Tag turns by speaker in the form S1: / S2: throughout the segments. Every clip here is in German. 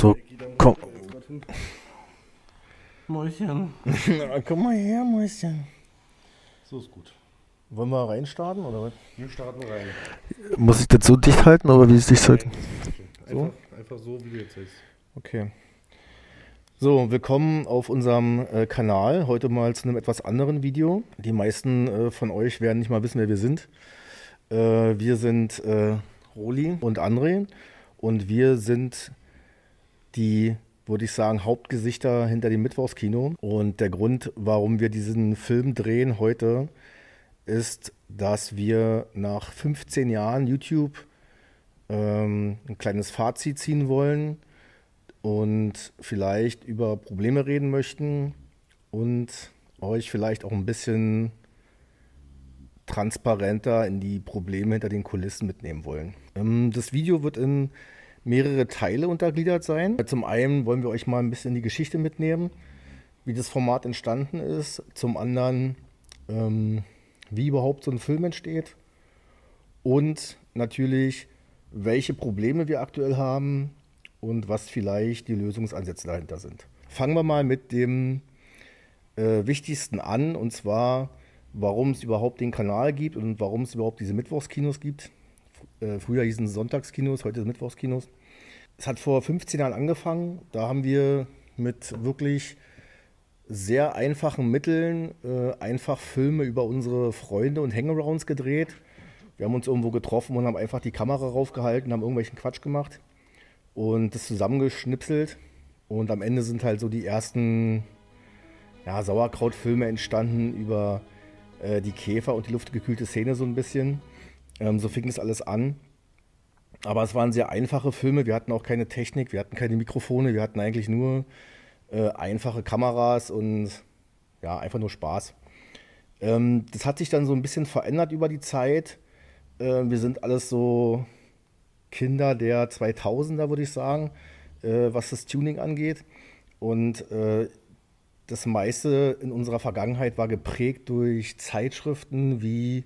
S1: So, komm.
S2: Mäuschen.
S1: Na, komm mal her, Mäuschen.
S2: So ist gut.
S1: Wollen wir reinstarten oder was?
S2: Wir starten rein.
S1: Muss ich das so dicht halten oder wie ist dicht halten?
S2: So? Einfach so, wie du jetzt sagst.
S1: Okay. So, willkommen auf unserem Kanal. Heute mal zu einem etwas anderen Video. Die meisten von euch werden nicht mal wissen, wer wir sind. Wir sind Roli und André und wir sind die, würde ich sagen, Hauptgesichter hinter dem Mittwochskino. Und der Grund, warum wir diesen Film drehen heute, ist, dass wir nach 15 Jahren YouTube ein kleines Fazit ziehen wollen und vielleicht über Probleme reden möchten und euch vielleicht auch ein bisschen transparenter in die Probleme hinter den Kulissen mitnehmen wollen. Das Video wird in mehrere Teile untergliedert sein. Zum einen wollen wir euch mal ein bisschen in die Geschichte mitnehmen, wie das Format entstanden ist. Zum anderen, wie überhaupt so ein Film entsteht. Und natürlich, welche Probleme wir aktuell haben und was vielleicht die Lösungsansätze dahinter sind. Fangen wir mal mit dem Wichtigsten an, und zwar, warum es überhaupt den Kanal gibt und warum es überhaupt diese Mittwochskinos gibt. Früher hießen es Sonntagskinos, heute sind Mittwochskinos. Es hat vor 15 Jahren angefangen. Da haben wir mit wirklich sehr einfachen Mitteln einfach Filme über unsere Freunde und Hangarounds gedreht. Wir haben uns irgendwo getroffen und haben einfach die Kamera raufgehalten, haben irgendwelchen Quatsch gemacht und das zusammengeschnipselt. Und am Ende sind halt so die ersten Sauerkrautfilme entstanden über die Käfer und die luftgekühlte Szene so ein bisschen. So fing das alles an. Aber es waren sehr einfache Filme. Wir hatten auch keine Technik, wir hatten keine Mikrofone, wir hatten eigentlich nur einfache Kameras und ja, einfach nur Spaß. Das hat sich dann so ein bisschen verändert über die Zeit. Wir sind alles so Kinder der 2000er, würde ich sagen, was das Tuning angeht. Und das meiste in unserer Vergangenheit war geprägt durch Zeitschriften wie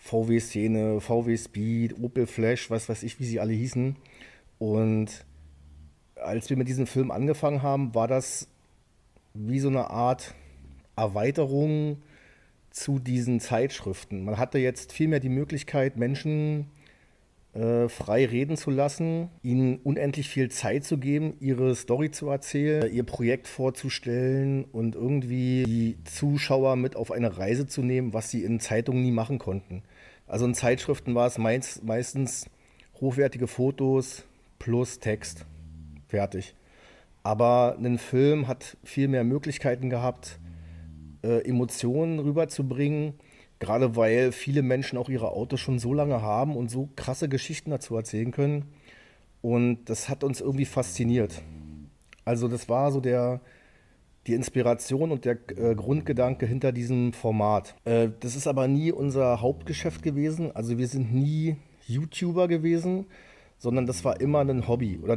S1: VW Szene, VW Speed, Opel Flash, was weiß ich, wie sie alle hießen. Und als wir mit diesem Film angefangen haben, war das wie so eine Art Erweiterung zu diesen Zeitschriften. Man hatte jetzt viel mehr die Möglichkeit, Menschen frei reden zu lassen, ihnen unendlich viel Zeit zu geben, ihre Story zu erzählen, ihr Projekt vorzustellen und irgendwie die Zuschauer mit auf eine Reise zu nehmen, was sie in Zeitungen nie machen konnten. Also in Zeitschriften war es meistens hochwertige Fotos plus Text. Fertig. Aber ein Film hat viel mehr Möglichkeiten gehabt, Emotionen rüberzubringen. Gerade weil viele Menschen auch ihre Autos schon so lange haben und so krasse Geschichten dazu erzählen können. Und das hat uns irgendwie fasziniert. Also das war so die Inspiration und der Grundgedanke hinter diesem Format. Das ist aber nie unser Hauptgeschäft gewesen. Also wir sind nie YouTuber gewesen, sondern das war immer ein Hobby oder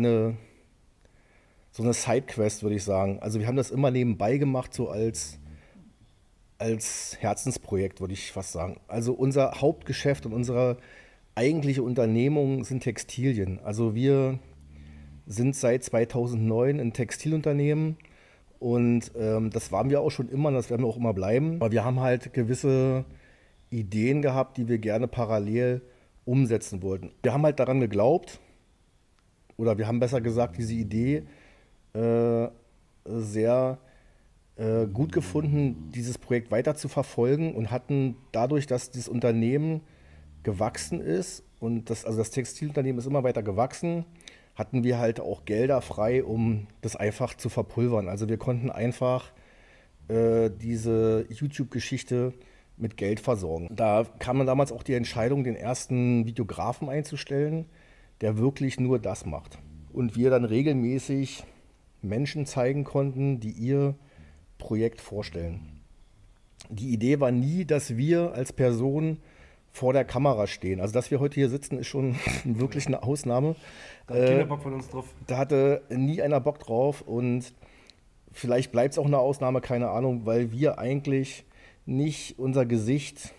S1: so eine Sidequest, würde ich sagen. Also wir haben das immer nebenbei gemacht, so als Herzensprojekt, würde ich fast sagen. Also unser Hauptgeschäft und unsere eigentliche Unternehmung sind Textilien. Also wir sind seit 2009 ein Textilunternehmen und das waren wir auch schon immer und das werden wir auch immer bleiben. Aber wir haben halt gewisse Ideen gehabt, die wir gerne parallel umsetzen wollten. Wir haben halt daran geglaubt, oder wir haben besser gesagt diese Idee sehr gut gefunden, dieses Projekt weiter zu verfolgen und hatten dadurch, dass das Unternehmen gewachsen ist und das Textilunternehmen ist immer weiter gewachsen, hatten wir halt auch Gelder frei, um das einfach zu verpulvern. Also wir konnten einfach diese YouTube-Geschichte mit Geld versorgen. Da kam dann damals auch die Entscheidung, den ersten Videografen einzustellen, der wirklich nur das macht. Und wir dann regelmäßig Menschen zeigen konnten, die ihr Projekt vorstellen. Die Idee war nie, dass wir als Person vor der Kamera stehen. Also, dass wir heute hier sitzen, ist schon wirklich eine Ausnahme.
S2: Da hat keiner Bock von uns drauf.
S1: Da hatte nie einer Bock drauf und vielleicht bleibt es auch eine Ausnahme, keine Ahnung, weil wir eigentlich nicht unser Gesicht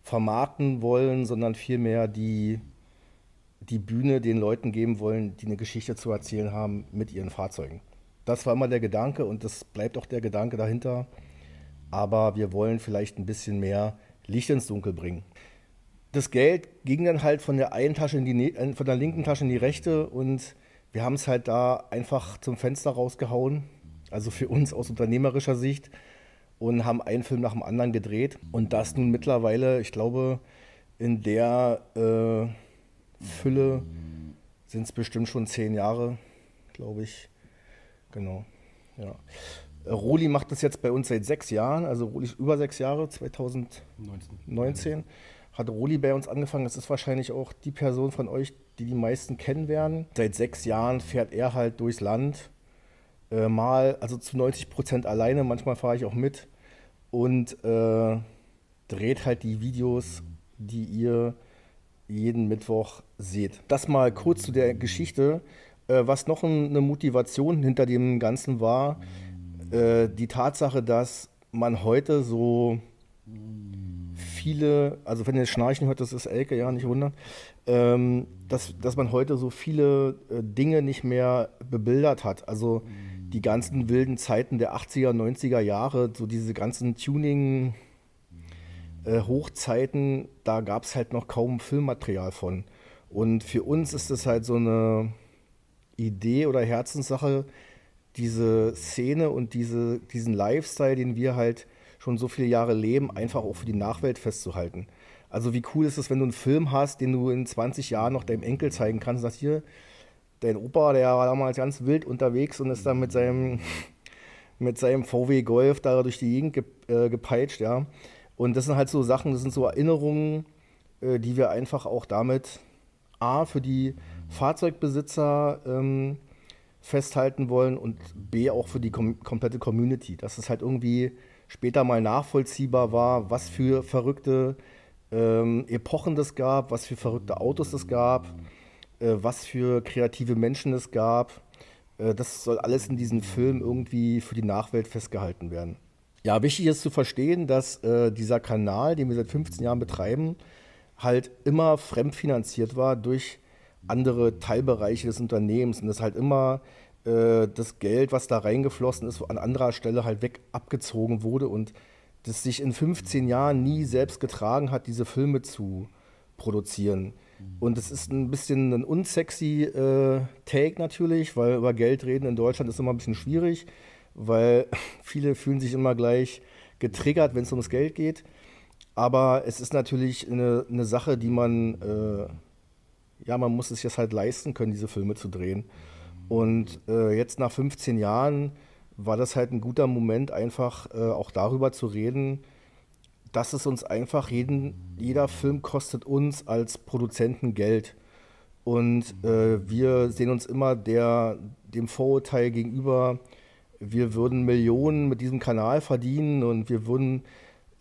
S1: vermarkten wollen, sondern vielmehr die die Bühne den Leuten geben wollen, die eine Geschichte zu erzählen haben mit ihren Fahrzeugen. Das war immer der Gedanke und das bleibt auch der Gedanke dahinter. Aber wir wollen vielleicht ein bisschen mehr Licht ins Dunkel bringen. Das Geld ging dann halt von der einen Tasche von der linken Tasche in die rechte und wir haben es halt da einfach zum Fenster rausgehauen, also für uns aus unternehmerischer Sicht, und haben einen Film nach dem anderen gedreht. Und das nun mittlerweile, ich glaube, in der Fülle sind es bestimmt schon 10 Jahre, glaube ich. Genau, ja. Roli macht das jetzt bei uns seit 6 Jahren, also Roli ist über 6 Jahre, 2019 hat Roli bei uns angefangen. Das ist wahrscheinlich auch die Person von euch, die die meisten kennen werden. Seit 6 Jahren fährt er halt durchs Land, also zu 90% alleine, manchmal fahre ich auch mit und dreht halt die Videos, die ihr jeden Mittwoch seht. Das mal kurz zu der Geschichte. Was noch eine Motivation hinter dem Ganzen war, die Tatsache, dass man heute so viele, also wenn ihr Schnarchen hört, das ist Elke, ja, nicht wundern, dass man heute so viele Dinge nicht mehr bebildert hat. Also die ganzen wilden Zeiten der 80er, 90er Jahre, so diese ganzen Tuning-Hochzeiten, da gab es halt noch kaum Filmmaterial von. Und für uns ist das halt so eine Idee oder Herzenssache, diese Szene und diesen Lifestyle, den wir halt schon so viele Jahre leben, einfach auch für die Nachwelt festzuhalten. Also wie cool ist es, wenn du einen Film hast, den du in 20 Jahren noch deinem Enkel zeigen kannst und sagst, hier, dein Opa, der war damals ganz wild unterwegs und ist dann mit seinem VW Golf da durch die Gegend gepeitscht, ja. Und das sind halt so Sachen, das sind so Erinnerungen, die wir einfach auch damit A, für die Fahrzeugbesitzer festhalten wollen und B, auch für die komplette Community, dass es halt irgendwie später mal nachvollziehbar war, was für verrückte Epochen das gab, was für verrückte Autos es gab, was für kreative Menschen es gab. Das soll alles in diesem Film irgendwie für die Nachwelt festgehalten werden. Ja, wichtig ist zu verstehen, dass dieser Kanal, den wir seit 15 Jahren betreiben, halt immer fremdfinanziert war durch andere Teilbereiche des Unternehmens und das halt immer das Geld, was da reingeflossen ist, an anderer Stelle halt weg abgezogen wurde und das sich in 15 Jahren nie selbst getragen hat, diese Filme zu produzieren. Und es ist ein bisschen ein unsexy Take natürlich, weil über Geld reden in Deutschland ist immer ein bisschen schwierig, weil viele fühlen sich immer gleich getriggert, wenn es ums Geld geht. Aber es ist natürlich eine Sache, die man muss es jetzt halt leisten können, diese Filme zu drehen. Und jetzt nach 15 Jahren war das halt ein guter Moment, einfach auch darüber zu reden, dass es uns einfach, jeder Film kostet uns als Produzenten Geld. Und wir sehen uns immer dem Vorurteil gegenüber, wir würden Millionen mit diesem Kanal verdienen und wir würden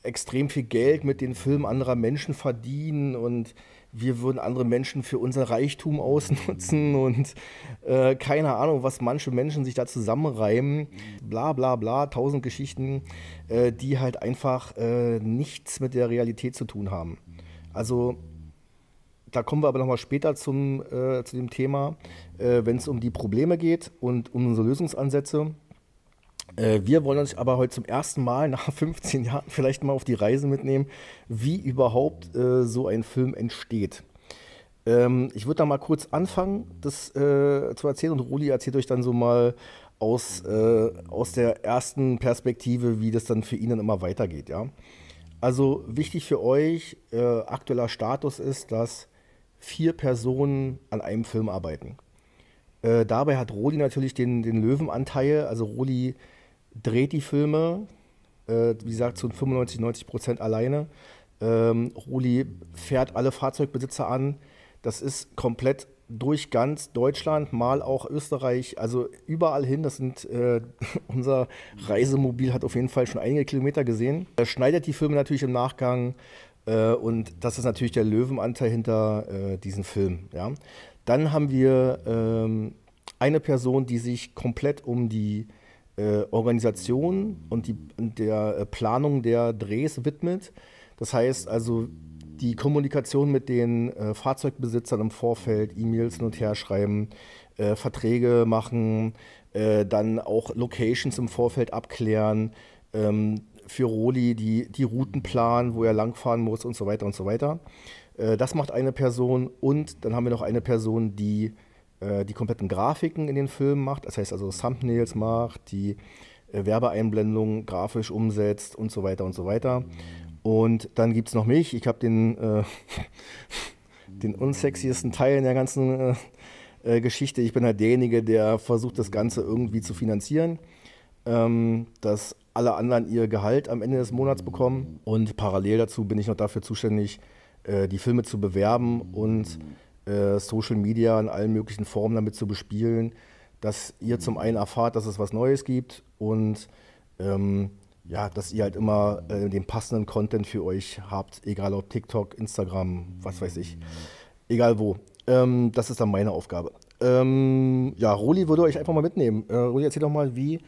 S1: extrem viel Geld mit den Filmen anderer Menschen verdienen und wir würden andere Menschen für unser Reichtum ausnutzen und keine Ahnung, was manche Menschen sich da zusammenreimen, bla bla bla, 1000 Geschichten, die halt einfach nichts mit der Realität zu tun haben. Also da kommen wir aber nochmal später zu dem Thema, wenn es um die Probleme geht und um unsere Lösungsansätze. Wir wollen uns aber heute zum ersten Mal nach 15 Jahren vielleicht mal auf die Reise mitnehmen, wie überhaupt so ein Film entsteht. Ich würde da mal kurz anfangen, das zu erzählen und Roli erzählt euch dann so mal aus der ersten Perspektive, wie das dann für ihn dann immer weitergeht. Ja? Also wichtig für euch, aktueller Status ist, dass 4 Personen an einem Film arbeiten. Dabei hat Roli natürlich den Löwenanteil, also Roli dreht die Filme, wie gesagt, zu 95-90% alleine. Roli fährt alle Fahrzeugbesitzer an. Das ist komplett durch ganz Deutschland, mal auch Österreich, also überall hin. Unser Reisemobil hat auf jeden Fall schon einige Kilometer gesehen. Er schneidet die Filme natürlich im Nachgang und das ist natürlich der Löwenanteil hinter diesen Film. Ja. Dann haben wir eine Person, die sich komplett um die Organisation und der Planung der Drehs widmet. Das heißt also, die Kommunikation mit den Fahrzeugbesitzern im Vorfeld, E-Mails hin und her schreiben, Verträge machen, dann auch Locations im Vorfeld abklären, für Roli die Routen planen, wo er langfahren muss und so weiter und so weiter. Das macht eine Person und dann haben wir noch eine Person, die die kompletten Grafiken in den Filmen macht, das heißt also Thumbnails macht, die Werbeeinblendungen grafisch umsetzt und so weiter und so weiter. Und dann gibt es noch mich, ich habe den unsexiesten Teil in der ganzen Geschichte. Ich bin halt derjenige, der versucht, das Ganze irgendwie zu finanzieren, dass alle anderen ihr Gehalt am Ende des Monats bekommen. Und parallel dazu bin ich noch dafür zuständig, die Filme zu bewerben und Social Media in allen möglichen Formen damit zu bespielen, dass ihr zum einen erfahrt, dass es was Neues gibt und ja, dass ihr halt immer den passenden Content für euch habt, egal ob TikTok, Instagram, was weiß ich, egal wo. Das ist dann meine Aufgabe. Ja, Roli würde euch einfach mal mitnehmen. Roli, erzähl doch mal, wie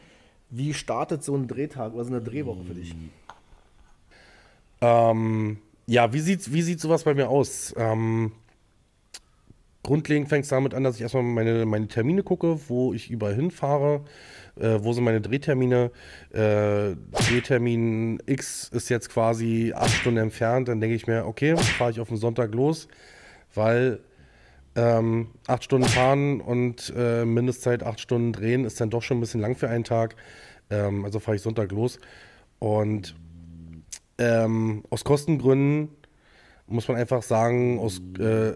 S1: startet so ein Drehtag oder so eine Drehwoche für dich?
S2: Ja, wie sieht sowas bei mir aus? Grundlegend fängt es damit an, dass ich erstmal meine Termine gucke, wo ich überall hinfahre, wo sind meine Drehtermine. Drehtermin X ist jetzt quasi 8 Stunden entfernt, dann denke ich mir, okay, fahre ich auf den Sonntag los, weil 8 Stunden fahren und Mindestzeit 8 Stunden drehen ist dann doch schon ein bisschen lang für einen Tag. Also fahre ich Sonntag los. Und aus Kostengründen muss man einfach sagen, aus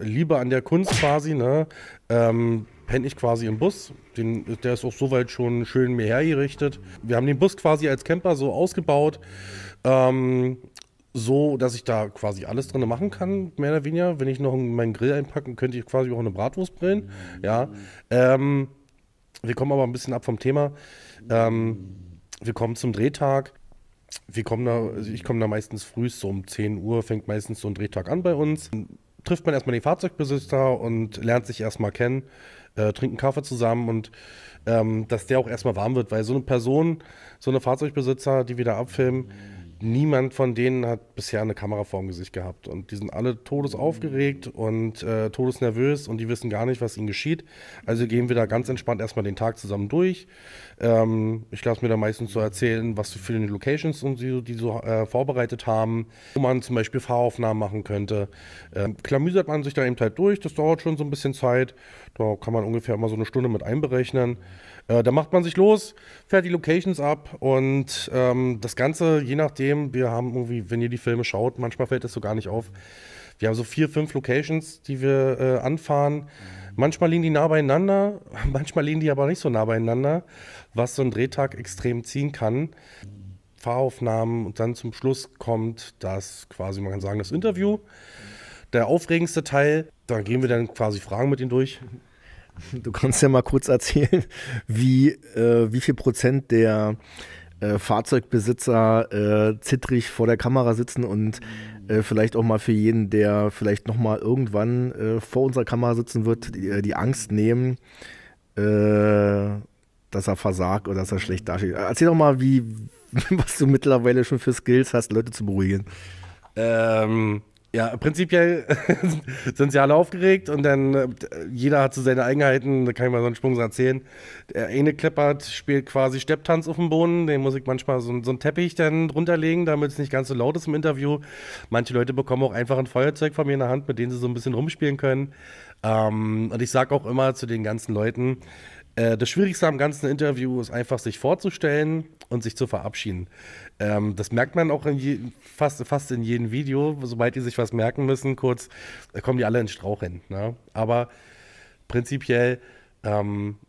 S2: Liebe an der Kunst quasi, ne, penne ich quasi im Bus. Der ist auch soweit schon schön mir hergerichtet. Wir haben den Bus quasi als Camper so ausgebaut, so, dass ich da quasi alles drin machen kann, mehr oder weniger. Wenn ich noch meinen Grill einpacken, könnte ich quasi auch eine Bratwurst grillen. Ja. Wir kommen aber ein bisschen ab vom Thema. Wir kommen zum Drehtag. Ich komme da meistens früh, so um 10 Uhr fängt meistens so ein Drehtag an bei uns. Dann trifft man erstmal den Fahrzeugbesitzer und lernt sich erstmal kennen, trinkt einen Kaffee zusammen und dass der auch erstmal warm wird, weil so eine Person, so eine Fahrzeugbesitzer, die wir da abfilmen, niemand von denen hat bisher eine Kamera vorm Gesicht gehabt und die sind alle todesaufgeregt und todesnervös und die wissen gar nicht, was ihnen geschieht. Also gehen wir da ganz entspannt erstmal den Tag zusammen durch. Ich lasse mir da meistens so erzählen, was für eine Locations und die so vorbereitet haben, wo man zum Beispiel Fahraufnahmen machen könnte. Klamüsert man sich da eben halt durch, das dauert schon so ein bisschen Zeit. Da kann man ungefähr immer so eine Stunde mit einberechnen. Da macht man sich los, fährt die Locations ab und das Ganze, je nachdem, wir haben irgendwie, wenn ihr die Filme schaut, manchmal fällt das so gar nicht auf. Wir haben so 4, 5 Locations, die wir anfahren. Manchmal liegen die nah beieinander, manchmal liegen die aber nicht so nah beieinander, was so ein Drehtag extrem ziehen kann. Fahraufnahmen und dann zum Schluss kommt das quasi, man kann sagen, das Interview. Der aufregendste Teil, da gehen wir dann quasi Fragen mit ihnen durch.
S1: Du kannst ja mal kurz erzählen, wie viel Prozent der Fahrzeugbesitzer zittrig vor der Kamera sitzen und vielleicht auch mal für jeden, der vielleicht noch mal irgendwann vor unserer Kamera sitzen wird, die Angst nehmen, dass er versagt oder dass er schlecht dasteht. Erzähl doch mal, was du mittlerweile schon für Skills hast, Leute zu beruhigen.
S2: Ja, prinzipiell sind sie alle aufgeregt und dann jeder hat so seine Eigenheiten, da kann ich mal so einen Sprung so erzählen. Der eine Kleppert spielt quasi Stepptanz auf dem Boden, den muss ich manchmal so einen Teppich dann drunter legen, damit es nicht ganz so laut ist im Interview. Manche Leute bekommen auch einfach ein Feuerzeug von mir in der Hand, mit dem sie so ein bisschen rumspielen können. Und ich sage auch immer zu den ganzen Leuten, das Schwierigste am ganzen Interview ist einfach, sich vorzustellen und sich zu verabschieden. Das merkt man auch fast in jedem Video. Sobald die sich was merken müssen, kurz, kommen die alle ins Straucheln. Ne? Aber prinzipiell sind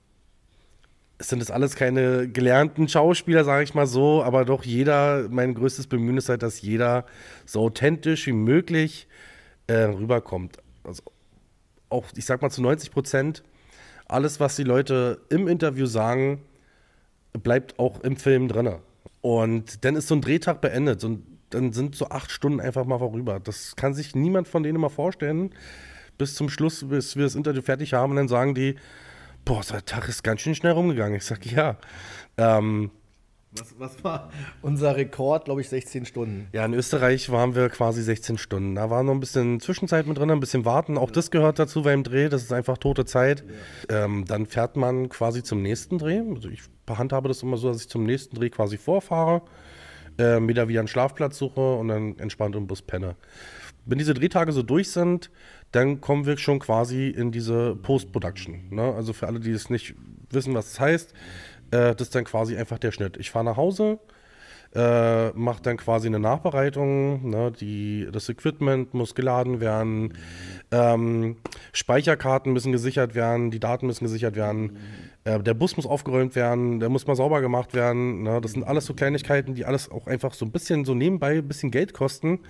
S2: das alles keine gelernten Schauspieler, sage ich mal so, aber doch mein größtes Bemühen ist halt, dass jeder so authentisch wie möglich rüberkommt. Also auch, ich sag mal zu 90%, alles, was die Leute im Interview sagen, bleibt auch im Film drin. Und dann ist so ein Drehtag beendet und dann sind so 8 Stunden einfach mal vorüber. Das kann sich niemand von denen mal vorstellen. Bis zum Schluss, bis wir das Interview fertig haben, und dann sagen die, boah, der Tag ist ganz schön schnell rumgegangen. Ich sag, ja.
S1: Was war unser Rekord, glaube ich, 16 Stunden.
S2: Ja, in Österreich waren wir quasi 16 Stunden. Da war noch ein bisschen Zwischenzeit mit drin, ein bisschen warten. Auch das gehört dazu beim Dreh, das ist einfach tote Zeit. Dann fährt man quasi zum nächsten Dreh. Also ich handhabe das immer so, dass ich zum nächsten Dreh quasi vorfahre, mir da wieder einen Schlafplatz suche und dann entspannt im Bus penne. Wenn diese Drehtage so durch sind, dann kommen wir schon quasi in diese Post-Production. Ne? Also für alle, die es nicht wissen, was das heißt, das ist dann quasi einfach der Schnitt. Ich fahre nach Hause, mache dann quasi eine Nachbereitung. Ne? Das Equipment muss geladen werden, Speicherkarten müssen gesichert werden, die Daten müssen gesichert werden, der Bus muss aufgeräumt werden, der muss mal sauber gemacht werden. Ne? Das sind alles so Kleinigkeiten, die alles auch einfach so ein bisschen so nebenbei ein bisschen Geld kosten.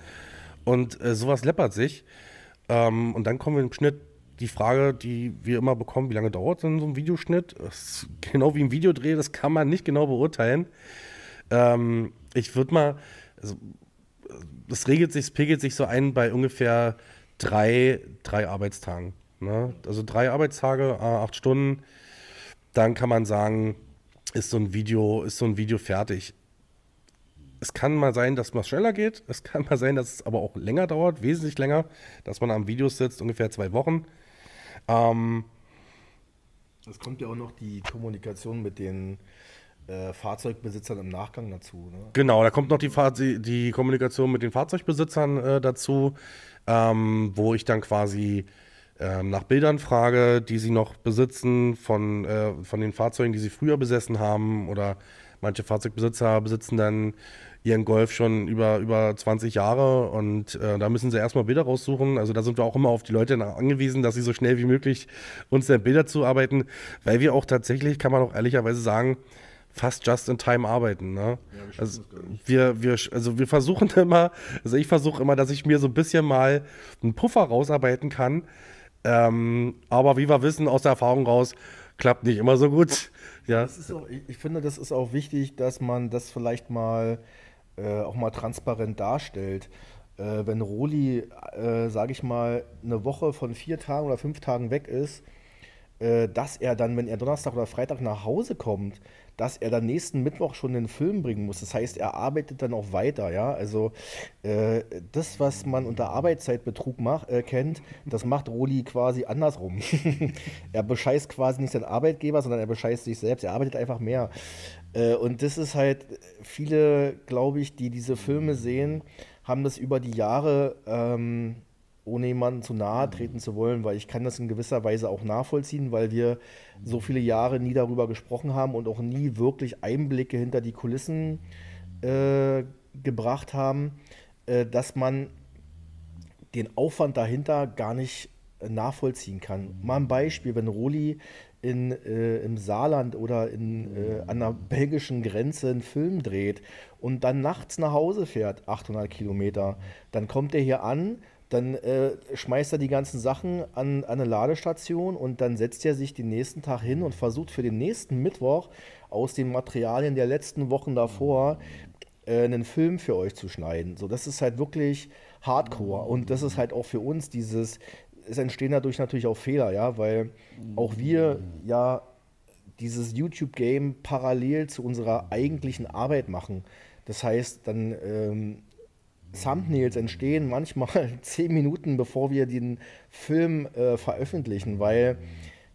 S2: Und sowas läppert sich. Und dann kommen wir im Schnitt die Frage, die wir immer bekommen, wie lange dauert denn so ein Videoschnitt? Das ist genau wie ein Videodreh, das kann man nicht genau beurteilen. Ich würde mal, also, es pegelt sich so ein bei ungefähr drei Arbeitstagen. Ne? Also 3 Arbeitstage, 8 Stunden, dann kann man sagen, ist so ein Video fertig. Es kann mal sein, dass es schneller geht. Es kann mal sein, dass es aber auch länger dauert, wesentlich länger, dass man am Video sitzt, ungefähr 2 Wochen.
S1: Es kommt ja auch noch die Kommunikation mit den Fahrzeugbesitzern im Nachgang dazu. Ne?
S2: Genau, da kommt noch die Kommunikation mit den Fahrzeugbesitzern dazu, wo ich dann quasi nach Bildern frage, die sie noch besitzen von den Fahrzeugen, die sie früher besessen haben. Oder manche Fahrzeugbesitzer besitzen dann ihren Golf schon über 20 Jahre und da müssen sie erstmal Bilder raussuchen. Also da sind wir auch immer auf die Leute angewiesen, dass sie so schnell wie möglich uns dann Bilder zuarbeiten, weil wir auch tatsächlich, kann man auch ehrlicherweise sagen, fast just in time arbeiten. Ne?
S1: Ja,
S2: also wir versuchen immer, also ich versuche immer, dass ich mir so ein bisschen mal einen Puffer rausarbeiten kann. Aber wie wir wissen aus der Erfahrung raus, klappt nicht immer so gut. Ja.
S1: Ich finde, das ist auch wichtig, dass man das vielleicht mal auch mal transparent darstellt. Wenn Roli, sage ich mal, eine Woche von 4 Tagen oder 5 Tagen weg ist, dass er dann, wenn er Donnerstag oder Freitag nach Hause kommt, dass er dann nächsten Mittwoch schon den Film bringen muss. Das heißt, er arbeitet dann auch weiter, ja. Also das, was man unter Arbeitszeitbetrug kennt, das macht Roli quasi andersrum. Er bescheißt quasi nicht seinen Arbeitgeber, sondern er bescheißt sich selbst. Er arbeitet einfach mehr. Und das ist halt, viele, glaube ich, die diese Filme sehen, haben das über die Jahre ohne jemanden zu nahe treten zu wollen, weil ich kann das in gewisser Weise auch nachvollziehen, weil wir so viele Jahre nie darüber gesprochen haben und auch nie wirklich Einblicke hinter die Kulissen gebracht haben, dass man den Aufwand dahinter gar nicht nachvollziehen kann. Mal ein Beispiel, wenn Roli im Saarland oder an der belgischen Grenze einen Film dreht und dann nachts nach Hause fährt, 800 Kilometer, dann kommt er hier an, dann schmeißt er die ganzen Sachen an eine Ladestation und dann setzt er sich den nächsten Tag hin und versucht für den nächsten Mittwoch aus den Materialien der letzten Wochen davor einen Film für euch zu schneiden. So, das ist halt wirklich Hardcore und das ist halt auch für uns es entstehen dadurch natürlich auch Fehler, ja, weil auch wir ja dieses YouTube-Game parallel zu unserer eigentlichen Arbeit machen. Das heißt, dann Thumbnails entstehen manchmal 10 Minuten, bevor wir den Film veröffentlichen, weil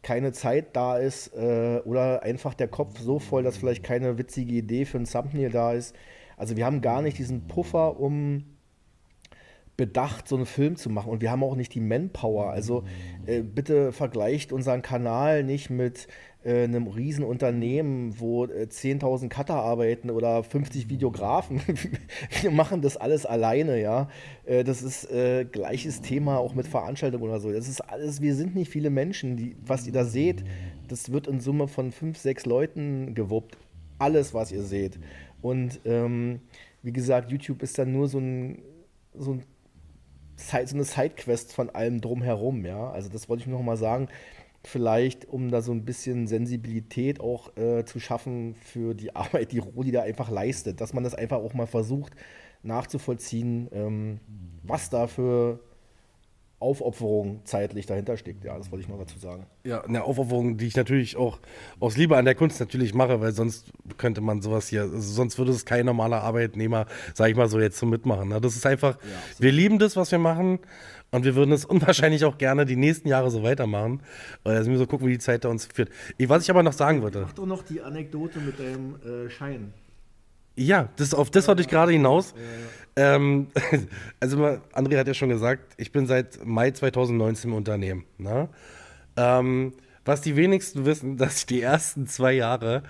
S1: keine Zeit da ist oder einfach der Kopf so voll, dass vielleicht keine witzige Idee für ein Thumbnail da ist. Also wir haben gar nicht diesen Puffer, um bedacht, so einen Film zu machen. Und wir haben auch nicht die Manpower. Also bitte vergleicht unseren Kanal nicht mit einem Riesenunternehmen, wo 10.000 Cutter arbeiten oder 50 Videografen. Wir machen das alles alleine, ja. Das ist gleiches Thema auch mit Veranstaltungen oder so. Das ist alles, wir sind nicht viele Menschen. Was ihr da seht, das wird in Summe von 5, 6 Leuten gewuppt. Alles, was ihr seht. Und wie gesagt, YouTube ist dann nur so eine Sidequest von allem drumherum, ja. Also das wollte ich nur noch mal sagen, vielleicht um da so ein bisschen Sensibilität auch zu schaffen für die Arbeit, die Roli da einfach leistet, dass man das einfach auch mal versucht nachzuvollziehen, was da für Aufopferung zeitlich dahinter steckt. Ja, das wollte ich noch dazu sagen.
S2: Ja, eine Aufopferung, die ich natürlich auch aus Liebe an der Kunst natürlich mache, weil sonst könnte man sowas hier, also sonst würde es kein normaler Arbeitnehmer, sag ich mal so, jetzt so mitmachen. Ne? Das ist einfach, wir lieben das, was wir machen und wir würden es unwahrscheinlich auch gerne die nächsten Jahre so weitermachen. Also müssen wir so gucken, wie die Zeit da uns führt. Was ich aber noch sagen wollte.
S1: Mach doch noch die Anekdote mit deinem Schein.
S2: Ja, auf das wollte ich gerade hinaus. Also André hat ja schon gesagt, ich bin seit Mai 2019 im Unternehmen. Ne? Was die wenigsten wissen, dass ich die ersten 2 Jahre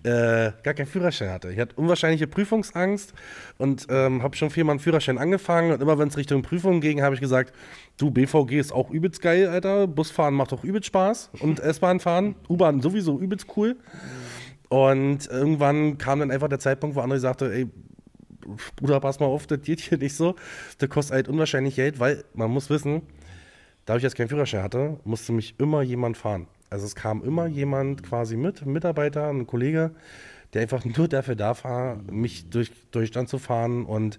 S2: gar keinen Führerschein hatte. Ich hatte unwahrscheinliche Prüfungsangst und habe schon viermal einen Führerschein angefangen. Und immer wenn es Richtung Prüfung ging, habe ich gesagt, du, BVG ist auch übelst geil, Alter. Busfahren macht auch übelst Spaß. Und S-Bahn fahren, U-Bahn sowieso übelst cool. Und irgendwann kam dann einfach der Zeitpunkt, wo André sagte, ey, Bruder, pass mal auf, das geht hier nicht so. Das kostet halt unwahrscheinlich Geld, weil man muss wissen, da ich jetzt keinen Führerschein hatte, musste mich immer jemand fahren. Also es kam immer jemand quasi mit, ein Mitarbeiter, ein Kollege, der einfach nur dafür da war, mich durch Deutschland zu fahren. Und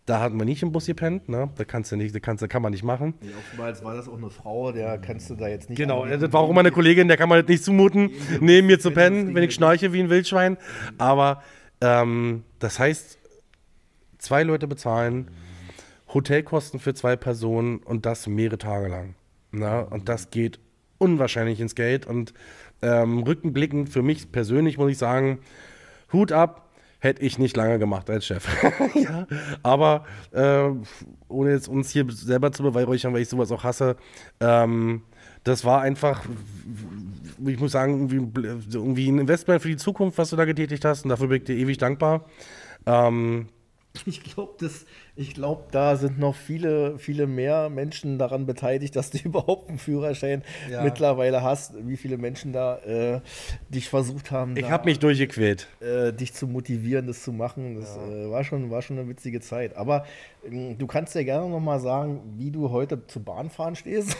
S2: da hat man nicht im Bus gepennt, ne? Da kannst du nicht, kann man nicht machen.
S1: Ja, oftmals war das auch eine Frau, der kannst du da jetzt nicht.
S2: Genau, das war auch immer eine Kollegin, der kann man das nicht zumuten, neben mir zu pennen, wenn ich schnarche wie ein Wildschwein. Aber das heißt, 2 Leute bezahlen, Hotelkosten für 2 Personen und das mehrere Tage lang. Na? Und das geht unwahrscheinlich ins Geld. Und rückblickend für mich persönlich muss ich sagen, Hut ab, hätte ich nicht lange gemacht als Chef. Ja, aber ohne jetzt uns hier selber zu beweihräuchern, weil ich sowas auch hasse, das war einfach, ich muss sagen, irgendwie ein Investment für die Zukunft, was du da getätigt hast. Und dafür bin ich dir ewig dankbar.
S1: Ich glaube, da sind noch viele, viele mehr Menschen daran beteiligt, dass du überhaupt einen Führerschein mittlerweile hast. Wie viele Menschen da dich versucht haben,
S2: ich habe mich durchgequält.
S1: Dich zu motivieren, das zu machen. Das war schon eine witzige Zeit. Aber du kannst ja gerne noch mal sagen, wie du heute zu Bahnfahren stehst.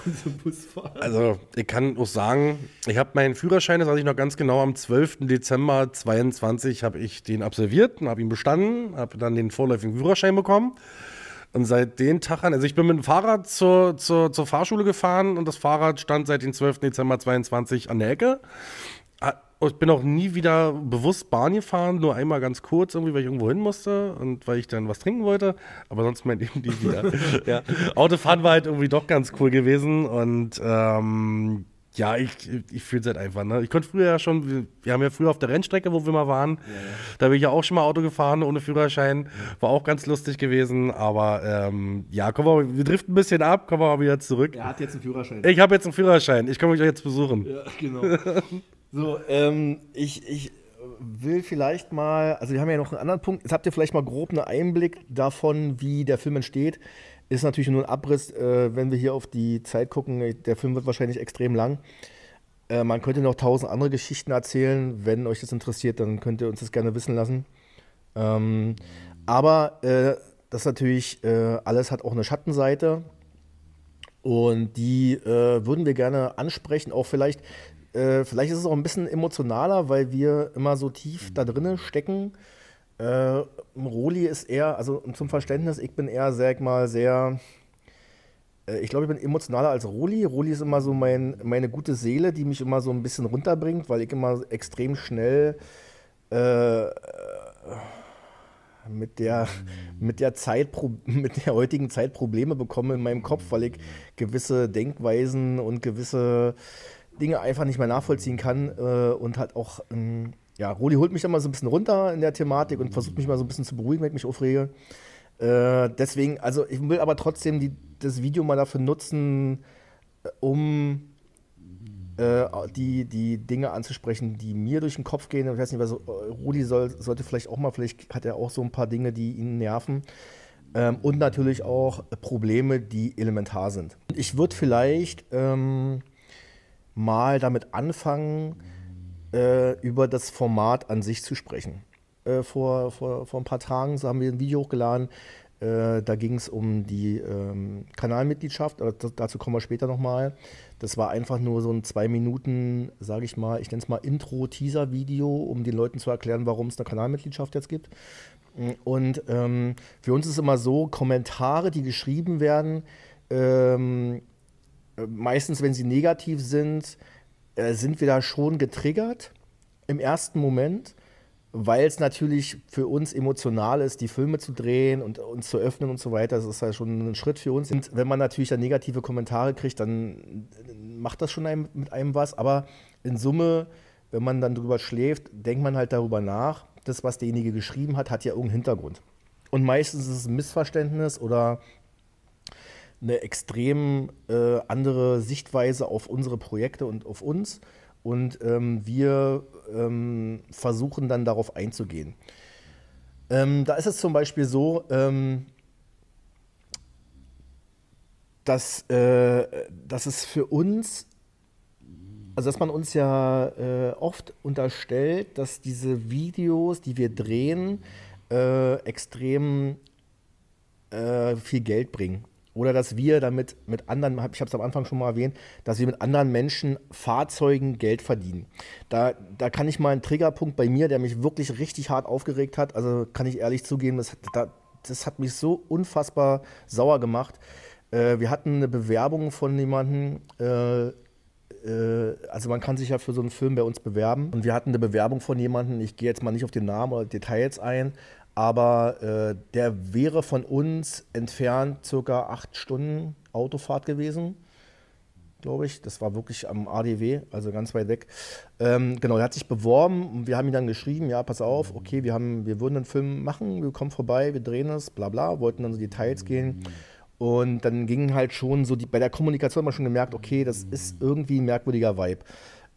S1: Und zum Busfahren.
S2: Also, ich kann auch sagen, ich habe meinen Führerschein, das weiß ich noch ganz genau, am 12. Dezember 22 habe ich den absolviert und habe ihn bestanden, habe dann den vorläufigen Führerschein bekommen. Und seit den Tag an, also ich bin mit dem Fahrrad zur Fahrschule gefahren und das Fahrrad stand seit dem 12. Dezember 22 an der Ecke. Ich bin auch nie wieder bewusst Bahn gefahren, nur einmal ganz kurz, irgendwie, weil ich irgendwo hin musste und weil ich dann was trinken wollte, aber sonst mein Leben nie wieder. Ja. Autofahren war halt irgendwie doch ganz cool gewesen und ja, ich fühle es halt einfach. Ne? Ich konnte früher ja schon, wir haben ja früher auf der Rennstrecke, wo wir mal waren, da bin ich ja auch schon mal Auto gefahren ohne Führerschein, war auch ganz lustig gewesen, aber ja, wir driften ein bisschen ab, kommen wir mal wieder zurück.
S1: Er hat jetzt einen Führerschein.
S2: Ich habe jetzt einen Führerschein, ich komme euch jetzt besuchen.
S1: Ja, genau. So, ich will vielleicht mal, also wir haben ja noch einen anderen Punkt, jetzt habt ihr vielleicht mal grob einen Einblick davon, wie der Film entsteht. Ist natürlich nur ein Abriss, wenn wir hier auf die Zeit gucken, der Film wird wahrscheinlich extrem lang. Man könnte noch 1000 andere Geschichten erzählen, wenn euch das interessiert, dann könnt ihr uns das gerne wissen lassen. Aber das natürlich, alles hat auch eine Schattenseite und die würden wir gerne ansprechen, auch vielleicht ist es auch ein bisschen emotionaler, weil wir immer so tief da drinnen stecken. Roli ist eher, also zum Verständnis, ich bin eher, sag mal, sehr, ich glaube, ich bin emotionaler als Roli. Roli ist immer so meine gute Seele, die mich immer so ein bisschen runterbringt, weil ich immer extrem schnell mit der heutigen Zeit Probleme bekomme in meinem Kopf, weil ich gewisse Denkweisen und gewisse Dinge einfach nicht mehr nachvollziehen kann und halt auch, ja, Roli holt mich dann mal so ein bisschen runter in der Thematik und versucht mich mal so ein bisschen zu beruhigen, wenn ich mich aufrege. Deswegen, also ich will aber trotzdem das Video mal dafür nutzen, um die Dinge anzusprechen, die mir durch den Kopf gehen. Ich weiß nicht, Roli sollte vielleicht auch mal, vielleicht hat er auch so ein paar Dinge, die ihn nerven. Und natürlich auch Probleme, die elementar sind. Ich würde vielleicht mal damit anfangen, über das Format an sich zu sprechen. Vor ein paar Tagen haben wir ein Video hochgeladen, da ging es um die Kanalmitgliedschaft, dazu kommen wir später nochmal. Das war einfach nur so ein 2 Minuten, sage ich mal, ich nenne es mal Intro-Teaser-Video, um den Leuten zu erklären, warum es eine Kanalmitgliedschaft jetzt gibt. Und für uns ist immer so, Kommentare, die geschrieben werden, ähm, meistens, wenn sie negativ sind wir da schon getriggert im ersten Moment, weil es natürlich für uns emotional ist, die Filme zu drehen und uns zu öffnen und so weiter. Das ist ja schon ein Schritt für uns. Und wenn man natürlich dann negative Kommentare kriegt, dann macht das schon mit einem was. Aber in Summe, wenn man dann drüber schläft, denkt man halt darüber nach. Das, was derjenige geschrieben hat, hat ja irgendeinen Hintergrund. Und meistens ist es ein Missverständnis oder eine extrem andere Sichtweise auf unsere Projekte und auf uns. Und wir versuchen dann darauf einzugehen. Da ist es zum Beispiel so, dass es für uns, also dass man uns ja oft unterstellt, dass diese Videos, die wir drehen, extrem viel Geld bringen. Oder dass wir damit mit anderen, ich habe es am Anfang schon mal erwähnt, dass wir mit anderen Menschen, Fahrzeugen Geld verdienen. Da kann ich mal einen Triggerpunkt bei mir, der mich wirklich richtig hart aufgeregt hat, also kann ich ehrlich zugeben, das hat mich so unfassbar sauer gemacht. Wir hatten eine Bewerbung von jemandem, also man kann sich ja für so einen Film bei uns bewerben. Und wir hatten eine Bewerbung von jemandem, ich gehe jetzt mal nicht auf den Namen oder Details ein, aber der wäre von uns entfernt circa 8 Stunden Autofahrt gewesen, glaube ich. Das war wirklich am ADW, also ganz weit weg. Genau, er hat sich beworben und wir haben ihn dann geschrieben, ja, pass auf, okay, wir würden einen Film machen, wir kommen vorbei, wir drehen es, bla bla, wollten dann so Details gehen. Und dann ging halt schon so, bei der Kommunikation hat man schon gemerkt, okay, das ist irgendwie ein merkwürdiger Vibe.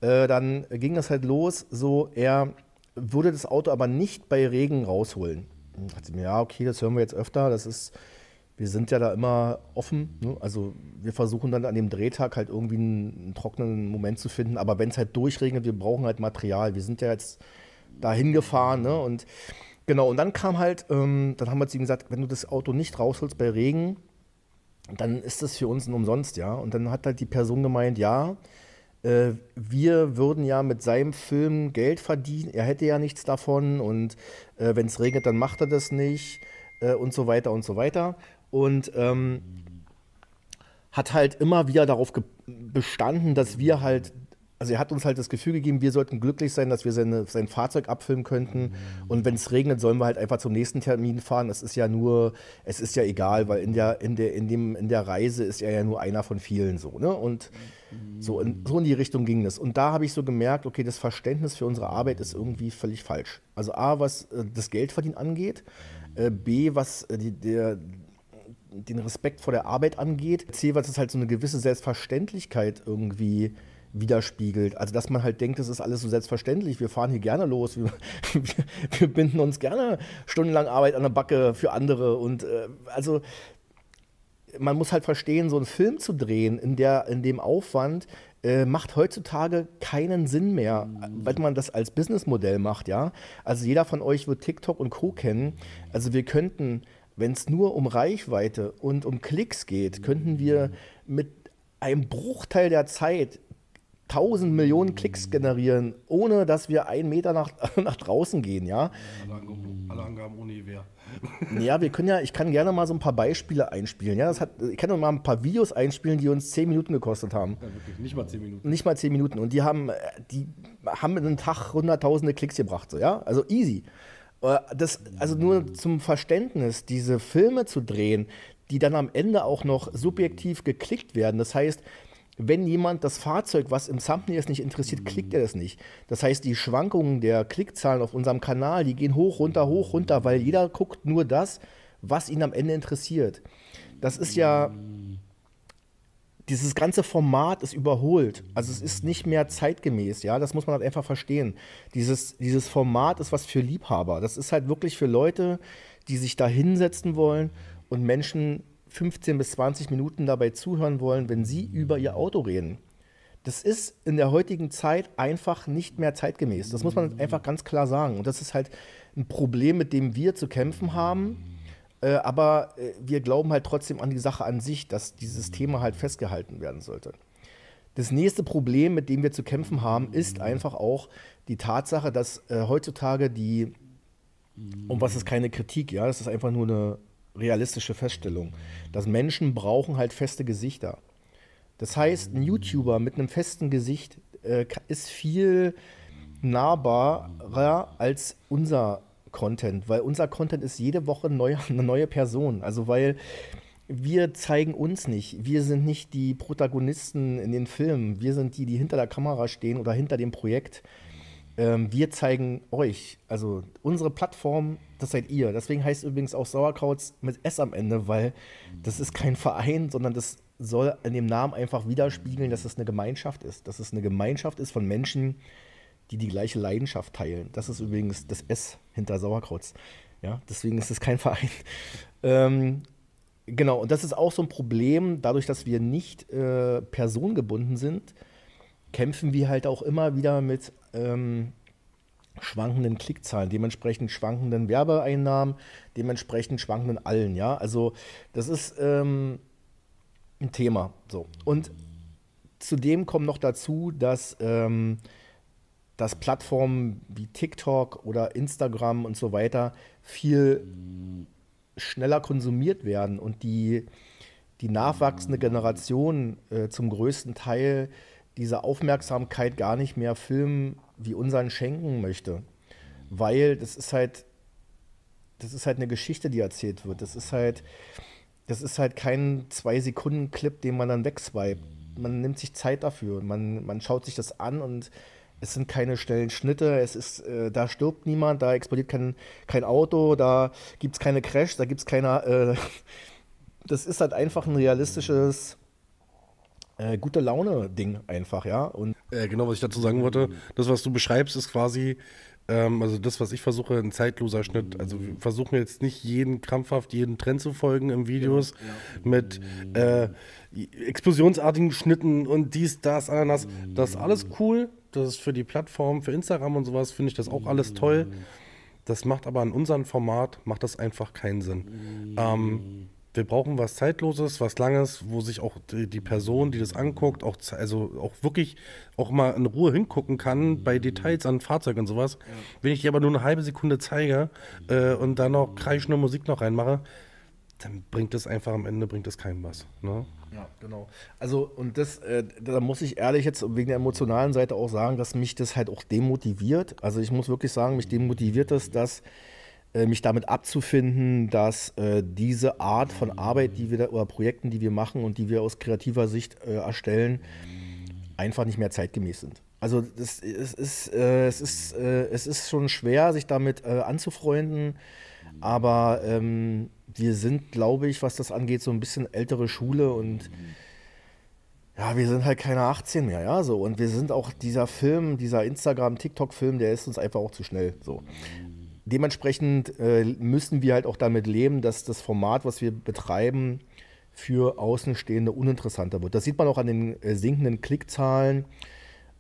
S1: Dann ging das halt los, so er würde das Auto aber nicht bei Regen rausholen. Und dachte ich mir, ja, okay, das hören wir jetzt öfter, wir sind ja da immer offen, ne? Also wir versuchen dann an dem Drehtag halt irgendwie einen trockenen Moment zu finden, aber wenn es halt durchregnet, wir brauchen halt Material, wir sind ja jetzt da hingefahren, ne? Und genau, und dann kam halt, dann haben wir zu ihm gesagt, wenn du das Auto nicht rausholst bei Regen, dann ist das für uns ein Umsonst, ja. Und dann hat halt die Person gemeint, ja, wir würden ja mit seinem Film Geld verdienen, er hätte ja nichts davon und wenn es regnet, dann macht er das nicht und so weiter und so weiter. Und hat halt immer wieder darauf bestanden, dass wir halt, also er hat uns halt das Gefühl gegeben, wir sollten glücklich sein, dass wir sein Fahrzeug abfilmen könnten. Und wenn es regnet, sollen wir halt einfach zum nächsten Termin fahren. Es ist ja egal, weil in der Reise ist er ja nur einer von vielen so, ne? Und so in die Richtung ging es. Und da habe ich so gemerkt, okay, das Verständnis für unsere Arbeit ist irgendwie völlig falsch. Also A, was das Geldverdienen angeht, B, was den Respekt vor der Arbeit angeht, C, was es halt so eine gewisse Selbstverständlichkeit irgendwie widerspiegelt. Also dass man halt denkt, das ist alles so selbstverständlich, wir fahren hier gerne los, wir binden uns gerne stundenlang Arbeit an der Backe für andere und also man muss halt verstehen, so einen Film zu drehen in dem Aufwand macht heutzutage keinen Sinn mehr, weil man das als Businessmodell macht, ja. Also jeder von euch wird TikTok und Co. kennen. Also wir könnten, wenn es nur um Reichweite und um Klicks geht, könnten wir mit einem Bruchteil der Zeit 1000 Millionen Klicks generieren, ohne dass wir 1 Meter nach draußen gehen, ja.
S2: Alle Angaben ohne Gewehr.
S1: Ja, ich kann gerne mal so ein paar Beispiele einspielen. Ja, ich kann mal ein paar Videos einspielen, die uns 10 Minuten gekostet haben.
S2: Ja, wirklich, nicht mal 10 Minuten.
S1: Nicht mal 10 Minuten. Und die haben in einem Tag hunderttausende Klicks gebracht, so, ja. Also easy. Also nur zum Verständnis, diese Filme zu drehen, die dann am Ende auch noch subjektiv geklickt werden. Das heißt, wenn jemand das Fahrzeug, was im Thumbnail ist, nicht interessiert, klickt er das nicht. Das heißt, die Schwankungen der Klickzahlen auf unserem Kanal, die gehen hoch, runter, weil jeder guckt nur das, was ihn am Ende interessiert. Das ist ja, dieses ganze Format ist überholt. Also es ist nicht mehr zeitgemäß, ja, das muss man halt einfach verstehen. Dieses Format ist was für Liebhaber. Das ist halt wirklich für Leute, die sich da hinsetzen wollen und Menschen 15 bis 20 Minuten dabei zuhören wollen, wenn sie über ihr Auto reden. Das ist in der heutigen Zeit einfach nicht mehr zeitgemäß. Das muss man einfach ganz klar sagen. Und das ist halt ein Problem, mit dem wir zu kämpfen haben. Aber wir glauben halt trotzdem an die Sache an sich, dass dieses Thema halt festgehalten werden sollte. Das nächste Problem, mit dem wir zu kämpfen haben, ist einfach auch die Tatsache, dass heutzutage die Und was ist keine Kritik, ja, das ist einfach nur eine realistische Feststellung, dass Menschen brauchen halt feste Gesichter. Das heißt, ein YouTuber mit einem festen Gesicht ist viel nahbarer als unser Content, weil unser Content ist jede Woche eine neue Person. Also weil wir zeigen uns nicht. Wir sind nicht die Protagonisten in den Filmen. Wir sind die, die hinter der Kamera stehen oder hinter dem Projekt. Wir zeigen euch. Also unsere Plattform, das seid ihr. Deswegen heißt übrigens auch Sauerkrauts mit S am Ende, weil das ist kein Verein, sondern das soll in dem Namen einfach widerspiegeln, dass es eine Gemeinschaft ist. Dass es eine Gemeinschaft ist von Menschen, die die gleiche Leidenschaft teilen. Das ist übrigens das S hinter Sauerkrauts. Ja, deswegen ist es kein Verein. Genau, und das ist auch so ein Problem. Dadurch, dass wir nicht personengebunden sind, kämpfen wir halt auch immer wieder mit schwankenden Klickzahlen, dementsprechend schwankenden Werbeeinnahmen, dementsprechend schwankenden allen. Ja, also das ist ein Thema. So. Und zudem kommt noch dazu, dass Plattformen wie TikTok oder Instagram und so weiter viel schneller konsumiert werden und die nachwachsende Generation zum größten Teil diese Aufmerksamkeit gar nicht mehr Filmen wie unseren schenken möchte. Weil das ist halt eine Geschichte, die erzählt wird. Das ist halt kein 2-Sekunden-Clip, den man dann wegswipet. Man nimmt sich Zeit dafür. Man schaut sich das an und es sind keine schnellen Schnitte, da stirbt niemand, da explodiert kein Auto, da gibt es keine Crash, da gibt es keine. Das ist halt einfach ein realistisches gute Laune-Ding einfach, ja. Und
S2: Genau, was ich dazu sagen wollte, das, was du beschreibst, ist quasi, also das, was ich versuche, ein zeitloser Schnitt. Also wir versuchen jetzt nicht krampfhaft jeden Trend zu folgen in Videos mit explosionsartigen Schnitten und dies, das, Ananas. Das ist alles cool. Das ist für die Plattform, für Instagram und sowas, finde ich das auch alles toll. Das macht aber an unserem Format, macht das einfach keinen Sinn. Wir brauchen was Zeitloses, was Langes, wo sich auch die Person, die das anguckt, auch wirklich auch mal in Ruhe hingucken kann bei Details an Fahrzeug und sowas. Ja. Wenn ich dir aber nur eine halbe Sekunde zeige und dann noch kreischende Musik noch reinmache, dann bringt es einfach am Ende keinem was. Ne?
S1: Ja, genau. Also und da muss ich ehrlich jetzt wegen der emotionalen Seite auch sagen, dass mich das halt auch demotiviert. Also ich muss wirklich sagen, mich demotiviert das, dass mich damit abzufinden, dass diese Art von Arbeit, oder Projekten, die wir machen und die wir aus kreativer Sicht erstellen, einfach nicht mehr zeitgemäß sind. Also es ist schon schwer, sich damit anzufreunden, aber wir sind, glaube ich, was das angeht, so ein bisschen ältere Schule und ja, wir sind halt keine 18 mehr, ja, so. Und wir sind auch dieser Instagram-TikTok-Film, der ist uns einfach auch zu schnell, so. Dementsprechend müssen wir halt auch damit leben, dass das Format, was wir betreiben, für Außenstehende uninteressanter wird. Das sieht man auch an den sinkenden Klickzahlen,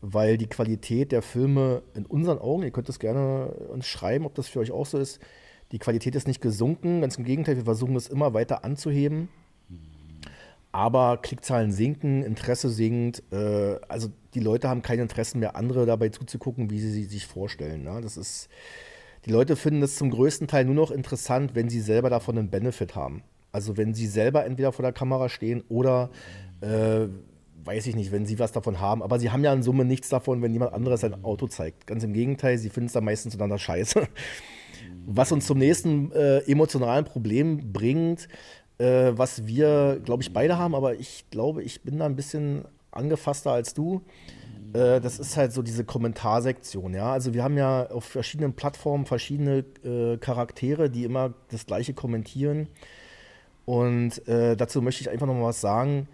S1: weil die Qualität der Filme in unseren Augen, ihr könnt es gerne uns schreiben, ob das für euch auch so ist, die Qualität ist nicht gesunken, ganz im Gegenteil, wir versuchen es immer weiter anzuheben. Aber Klickzahlen sinken, Interesse sinkt, also die Leute haben kein Interesse mehr, andere dabei zuzugucken, wie sie sich vorstellen. Ne? Die Leute finden es zum größten Teil nur noch interessant, wenn sie selber davon einen Benefit haben. Also wenn sie selber entweder vor der Kamera stehen oder, weiß ich nicht, wenn sie was davon haben. Aber sie haben ja in Summe nichts davon, wenn jemand anderes sein Auto zeigt. Ganz im Gegenteil, sie finden es dann meistens zueinander scheiße. Was uns zum nächsten emotionalen Problem bringt, was wir, glaube ich, beide haben, aber ich glaube, ich bin da ein bisschen angefasster als du. Das ist halt so diese Kommentarsektion, ja. Also wir haben ja auf verschiedenen Plattformen verschiedene Charaktere, die immer das Gleiche kommentieren. Und dazu möchte ich einfach noch mal was sagen.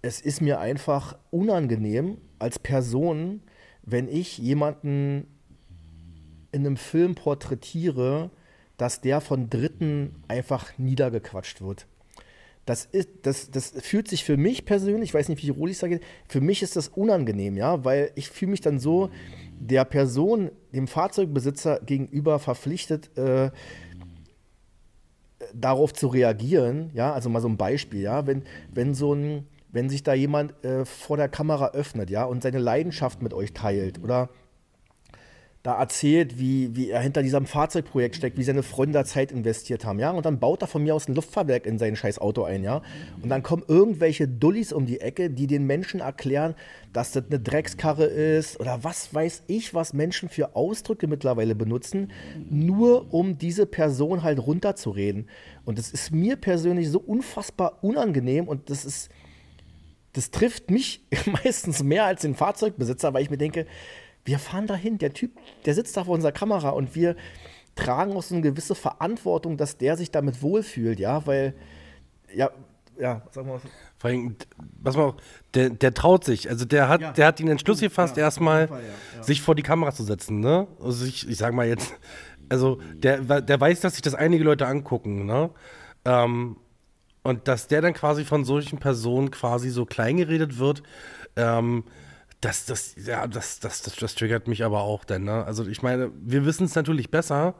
S1: Es ist mir einfach unangenehm als Person, wenn ich jemanden in einem Film porträtiere, dass der von Dritten einfach niedergequatscht wird. Das fühlt sich für mich persönlich, ich weiß nicht, wie Roli sage, für mich ist das unangenehm, ja, weil ich fühle mich dann so der Person, dem Fahrzeugbesitzer gegenüber verpflichtet, darauf zu reagieren, ja, also mal so ein Beispiel, ja, wenn sich da jemand vor der Kamera öffnet, ja, und seine Leidenschaft mit euch teilt oder da erzählt, wie er hinter diesem Fahrzeugprojekt steckt, wie seine Freunde da Zeit investiert haben, ja. Und dann baut er von mir aus ein Luftfahrwerk in sein scheiß Auto ein, ja. Und dann kommen irgendwelche Dullis um die Ecke, die den Menschen erklären, dass das eine Dreckskarre ist oder was weiß ich, was Menschen für Ausdrücke mittlerweile benutzen, nur um diese Person halt runterzureden. Und das ist mir persönlich so unfassbar unangenehm und das trifft mich meistens mehr als den Fahrzeugbesitzer, weil ich mir denke, wir fahren dahin, der Typ, der sitzt da vor unserer Kamera und wir tragen auch so eine gewisse Verantwortung, dass der sich damit wohlfühlt, ja, weil, ja, sagen wir mal so.
S2: Vor allem, pass mal, der traut sich, also der hat den Entschluss gefasst, erstmal sich vor die Kamera zu setzen, ne? Also ich sag mal jetzt, also der weiß, dass sich das einige Leute angucken, ne? Und dass der dann quasi von solchen Personen quasi so klein geredet wird, das triggert mich aber auch dann, ne? Also ich meine, wir wissen es natürlich besser,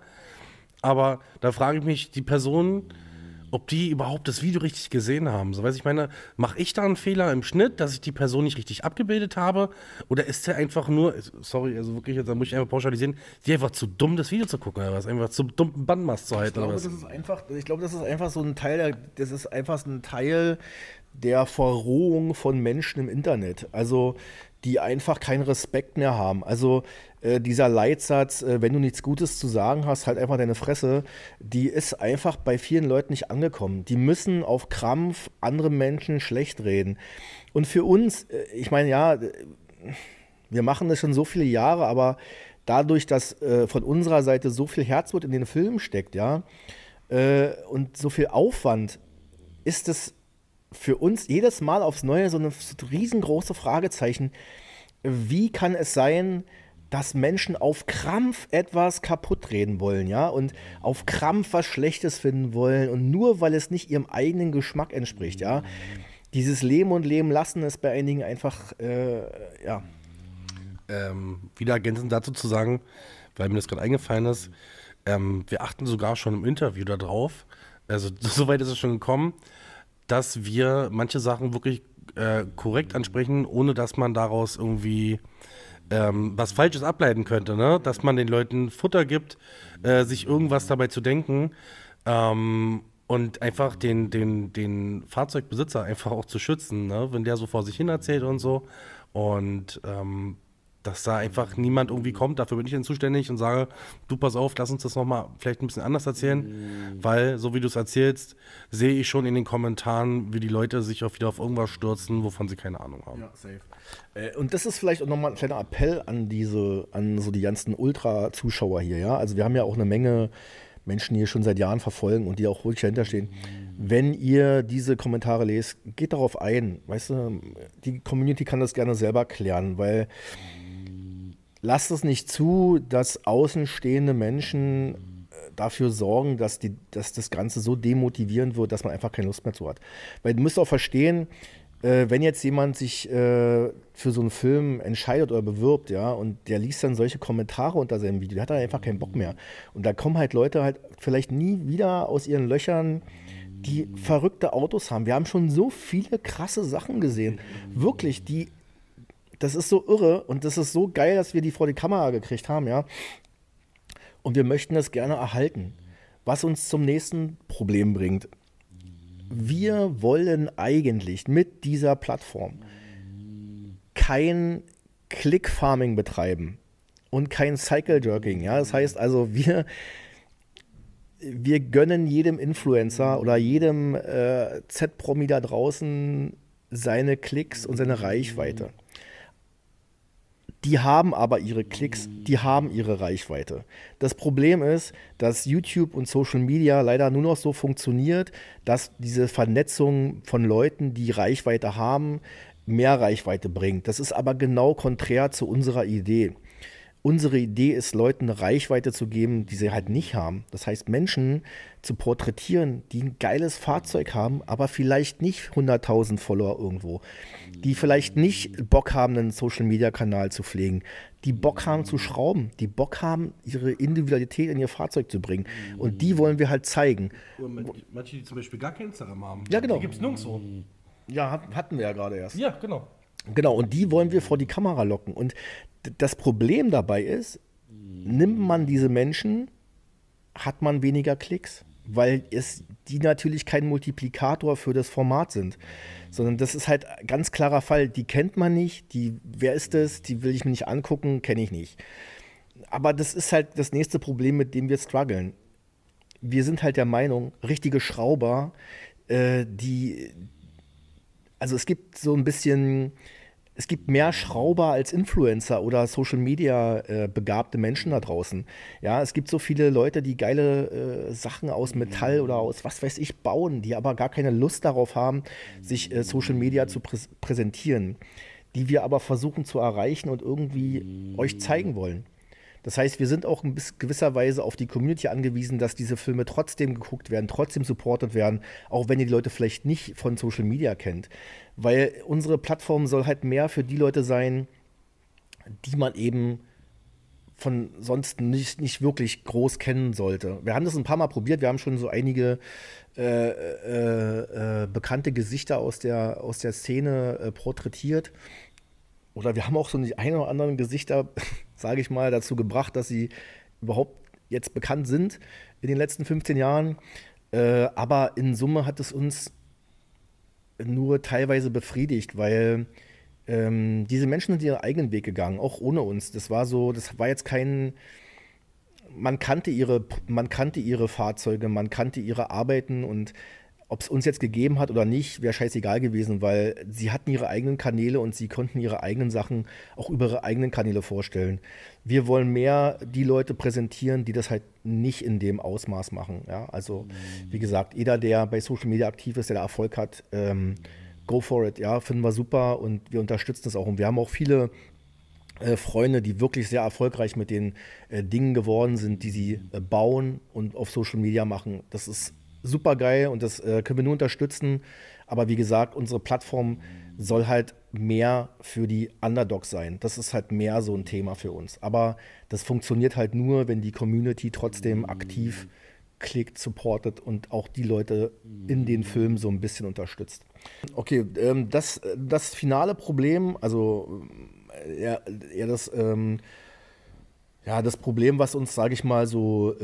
S2: aber da frage ich mich, die Personen, ob die überhaupt das Video richtig gesehen haben. So, weiß ich meine, mache ich da einen Fehler im Schnitt, dass ich die Person nicht richtig abgebildet habe? Oder ist der einfach nur, sorry, also wirklich, da muss ich einfach pauschalisieren, die einfach zu dumm, das Video zu gucken oder was? Einfach zu dumm, einen Bandmast zu halten oder was?
S1: Ich glaube, das ist einfach so ein Teil, der Verrohung von Menschen im Internet. Also die einfach keinen Respekt mehr haben. Also dieser Leitsatz, wenn du nichts Gutes zu sagen hast, halt einfach deine Fresse, die ist einfach bei vielen Leuten nicht angekommen. Die müssen auf Krampf andere Menschen schlecht reden. Und für uns, ich meine, ja, wir machen das schon so viele Jahre, aber dadurch, dass von unserer Seite so viel Herzblut in den Film steckt, ja, und so viel Aufwand, ist es für uns jedes Mal aufs Neue so eine riesengroße Fragezeichen. Wie kann es sein, dass Menschen auf Krampf etwas kaputt reden wollen, ja, und auf Krampf was Schlechtes finden wollen und nur weil es nicht ihrem eigenen Geschmack entspricht, ja. Dieses Leben und Leben lassen ist bei einigen einfach, ja.
S2: Wieder ergänzend dazu zu sagen, weil mir das gerade eingefallen ist, wir achten sogar schon im Interview darauf, also so weit ist es schon gekommen, dass wir manche Sachen wirklich korrekt ansprechen, ohne dass man daraus irgendwie was Falsches ableiten könnte, ne? Dass man den Leuten Futter gibt, sich irgendwas dabei zu denken und einfach den Fahrzeugbesitzer einfach auch zu schützen, ne? Wenn der so vor sich hin erzählt und so. Und dass da einfach niemand irgendwie kommt, dafür bin ich dann zuständig und sage, du pass auf, lass uns das nochmal vielleicht ein bisschen anders erzählen, weil, so wie du es erzählst, sehe ich schon in den Kommentaren, wie die Leute sich auch wieder auf irgendwas stürzen, wovon sie keine Ahnung haben.
S1: Ja, safe. Und das ist vielleicht auch nochmal ein kleiner Appell an so die ganzen Ultra-Zuschauer hier, ja, also wir haben ja auch eine Menge Menschen, die hier schon seit Jahren verfolgen und die auch ruhig dahinter stehen. Wenn ihr diese Kommentare lest, geht darauf ein, weißt du, die Community kann das gerne selber klären, weil lasst es nicht zu, dass außenstehende Menschen dafür sorgen, dass das Ganze so demotivierend wird, dass man einfach keine Lust mehr zu hat. Weil du musst auch verstehen, wenn jetzt jemand sich für so einen Film entscheidet oder bewirbt, ja, und der liest dann solche Kommentare unter seinem Video, der hat dann einfach keinen Bock mehr. Und da kommen halt Leute halt vielleicht nie wieder aus ihren Löchern, die verrückte Autos haben. Wir haben schon so viele krasse Sachen gesehen. Wirklich, das ist so irre und das ist so geil, dass wir die vor die Kamera gekriegt haben, ja. Und wir möchten das gerne erhalten. Was uns zum nächsten Problem bringt. Wir wollen eigentlich mit dieser Plattform kein Click-Farming betreiben und kein Cycle-Jerking, ja. Das heißt also, wir gönnen jedem Influencer oder jedem Z-Promi da draußen seine Klicks und seine Reichweite. Die haben aber ihre Klicks, die haben ihre Reichweite. Das Problem ist, dass YouTube und Social Media leider nur noch so funktioniert, dass diese Vernetzung von Leuten, die Reichweite haben, mehr Reichweite bringt. Das ist aber genau konträr zu unserer Idee. Unsere Idee ist, Leuten eine Reichweite zu geben, die sie halt nicht haben. Das heißt, Menschen zu porträtieren, die ein geiles Fahrzeug haben, aber vielleicht nicht 100.000 Follower irgendwo. Die vielleicht nicht Bock haben, einen Social-Media-Kanal zu pflegen. Die Bock haben zu schrauben. Die Bock haben, ihre Individualität in ihr Fahrzeug zu bringen. Und die wollen wir halt zeigen.
S2: Manche, die zum Beispiel gar kein Instagram haben.
S1: Ja, genau.
S2: Die gibt es nirgendwo.
S1: Ja, hatten wir ja gerade erst.
S2: Ja, genau.
S1: Genau, und die wollen wir vor die Kamera locken. Und das Problem dabei ist, nimmt man diese Menschen, hat man weniger Klicks, weil die natürlich kein Multiplikator für das Format sind, sondern das ist halt ein ganz klarer Fall, die kennt man nicht, wer ist das, die will ich mir nicht angucken, kenne ich nicht. Aber das ist halt das nächste Problem, mit dem wir strugglen. Wir sind halt der Meinung, richtige Schrauber, also es gibt so ein bisschen, es gibt mehr Schrauber als Influencer oder Social Media begabte Menschen da draußen. Ja, es gibt so viele Leute, die geile Sachen aus Metall oder aus was weiß ich bauen, die aber gar keine Lust darauf haben, sich Social Media zu präsentieren, die wir aber versuchen zu erreichen und irgendwie euch zeigen wollen. Das heißt, wir sind auch in gewisser Weise auf die Community angewiesen, dass diese Filme trotzdem geguckt werden, trotzdem supportet werden, auch wenn ihr die Leute vielleicht nicht von Social Media kennt. Weil unsere Plattform soll halt mehr für die Leute sein, die man eben von sonst nicht wirklich groß kennen sollte. Wir haben das ein paar Mal probiert, wir haben schon so einige bekannte Gesichter aus der Szene porträtiert. Oder wir haben auch so die ein oder anderen Gesichter, sage ich mal, dazu gebracht, dass sie überhaupt jetzt bekannt sind in den letzten 15 Jahren. Aber in Summe hat es uns nur teilweise befriedigt, weil diese Menschen sind ihren eigenen Weg gegangen, auch ohne uns. Das war jetzt kein, man kannte ihre Fahrzeuge, man kannte ihre Arbeiten und ob es uns jetzt gegeben hat oder nicht, wäre scheißegal gewesen, weil sie hatten ihre eigenen Kanäle und sie konnten ihre eigenen Sachen auch über ihre eigenen Kanäle vorstellen. Wir wollen mehr die Leute präsentieren, die das halt nicht in dem Ausmaß machen. Ja? Also, wie gesagt, jeder, der bei Social Media aktiv ist, der da Erfolg hat, go for it. Ja, finden wir super und wir unterstützen das auch. Und wir haben auch viele Freunde, die wirklich sehr erfolgreich mit den Dingen geworden sind, die sie bauen und auf Social Media machen. Das ist super geil und das können wir nur unterstützen. Aber wie gesagt, unsere Plattform soll halt mehr für die Underdogs sein. Das ist halt mehr so ein Thema für uns. Aber das funktioniert halt nur, wenn die Community trotzdem aktiv klickt, supportet und auch die Leute in den Filmen so ein bisschen unterstützt. Okay, das finale Problem, also eher das Problem, was uns, sage ich mal, so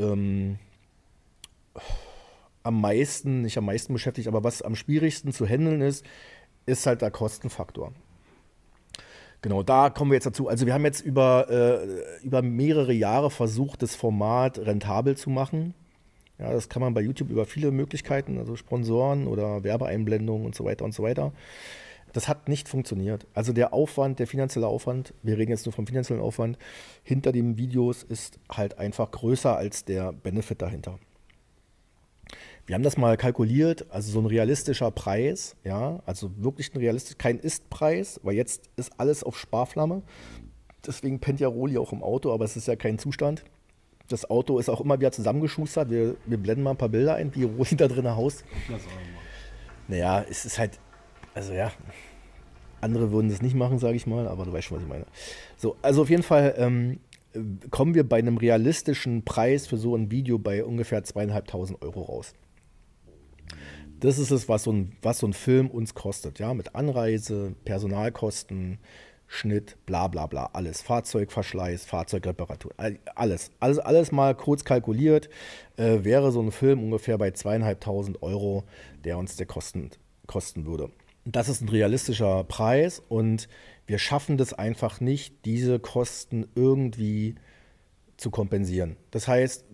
S1: nicht am meisten beschäftigt, aber was am schwierigsten zu handeln ist halt der Kostenfaktor. Genau, da kommen wir jetzt dazu. Also wir haben jetzt über mehrere Jahre versucht, das Format rentabel zu machen. Ja, das kann man bei YouTube über viele Möglichkeiten, also Sponsoren oder Werbeeinblendungen und so weiter und so weiter. Das hat nicht funktioniert. Also der Aufwand, der finanzielle Aufwand, wir reden jetzt nur vom finanziellen Aufwand, hinter den Videos ist halt einfach größer als der Benefit dahinter. Wir haben das mal kalkuliert, also so ein realistischer Preis, ja, also wirklich kein Ist-Preis, weil jetzt ist alles auf Sparflamme. Deswegen pennt ja Roli auch im Auto, aber es ist ja kein Zustand. Das Auto ist auch immer wieder zusammengeschustert. Wir blenden mal ein paar Bilder ein, wie Roli da drin haust. Naja, es ist halt, also ja, andere würden das nicht machen, sage ich mal, aber du weißt schon, was ich meine. So, also auf jeden Fall kommen wir bei einem realistischen Preis für so ein Video bei ungefähr 2.500 € raus. Das ist es, was so ein Film uns kostet, ja, mit Anreise, Personalkosten, Schnitt, bla bla bla, alles. Fahrzeugverschleiß, Fahrzeugreparatur, alles mal kurz kalkuliert, wäre so ein Film ungefähr bei 2.500 €, der uns der kosten würde. Das ist ein realistischer Preis und wir schaffen das einfach nicht, diese Kosten irgendwie zu kompensieren. Das heißt,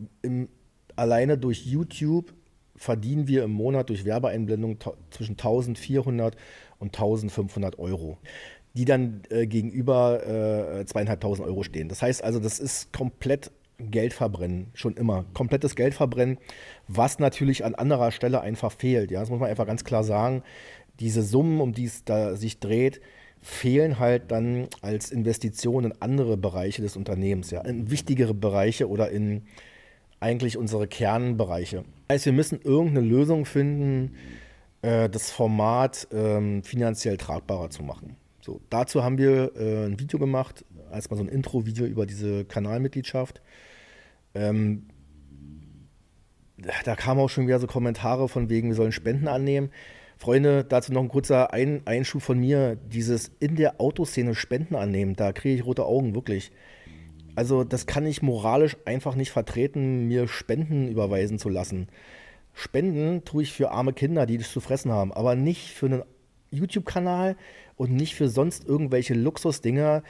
S1: alleine durch YouTube verdienen wir im Monat durch Werbeeinblendung zwischen 1.400 und 1.500 €, die dann gegenüber 2.500 € stehen. Das heißt also, das ist komplett Geld verbrennen, schon immer. Komplettes Geld verbrennen, was natürlich an anderer Stelle einfach fehlt. Ja? Das muss man einfach ganz klar sagen. Diese Summen, um die es da sich dreht, fehlen halt dann als Investition in andere Bereiche des Unternehmens, ja? In wichtigere Bereiche oder in eigentlich unsere Kernbereiche. Das heißt, wir müssen irgendeine Lösung finden, das Format finanziell tragbarer zu machen. So, dazu haben wir ein Video gemacht, erstmal so ein Intro-Video über diese Kanalmitgliedschaft. Da kamen auch schon wieder so Kommentare von wegen, wir sollen Spenden annehmen. Freunde, dazu noch ein kurzer Einschub von mir. Dieses in der Autoszene Spenden annehmen, da kriege ich rote Augen, wirklich. Also das kann ich moralisch einfach nicht vertreten, mir Spenden überweisen zu lassen. Spenden tue ich für arme Kinder, die das zu fressen haben, aber nicht für einen YouTube-Kanal und nicht für sonst irgendwelche Luxusdinger.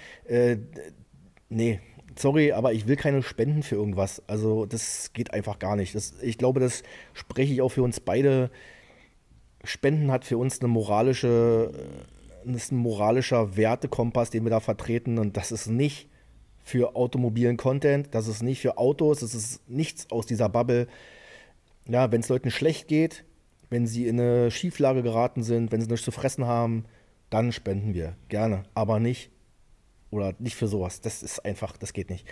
S1: Nee, sorry, aber ich will keine Spenden für irgendwas. Also das geht einfach gar nicht. Ich glaube, das spreche ich auch für uns beide. Spenden hat für uns ist ein moralischer Wertekompass, den wir da vertreten. Und das ist nicht für automobilen Content, das ist nicht für Autos, das ist nichts aus dieser Bubble. Ja, wenn es Leuten schlecht geht, wenn sie in eine Schieflage geraten sind, wenn sie nichts zu fressen haben, dann spenden wir. Gerne. Aber nicht oder nicht für sowas. Das ist einfach, das geht nicht.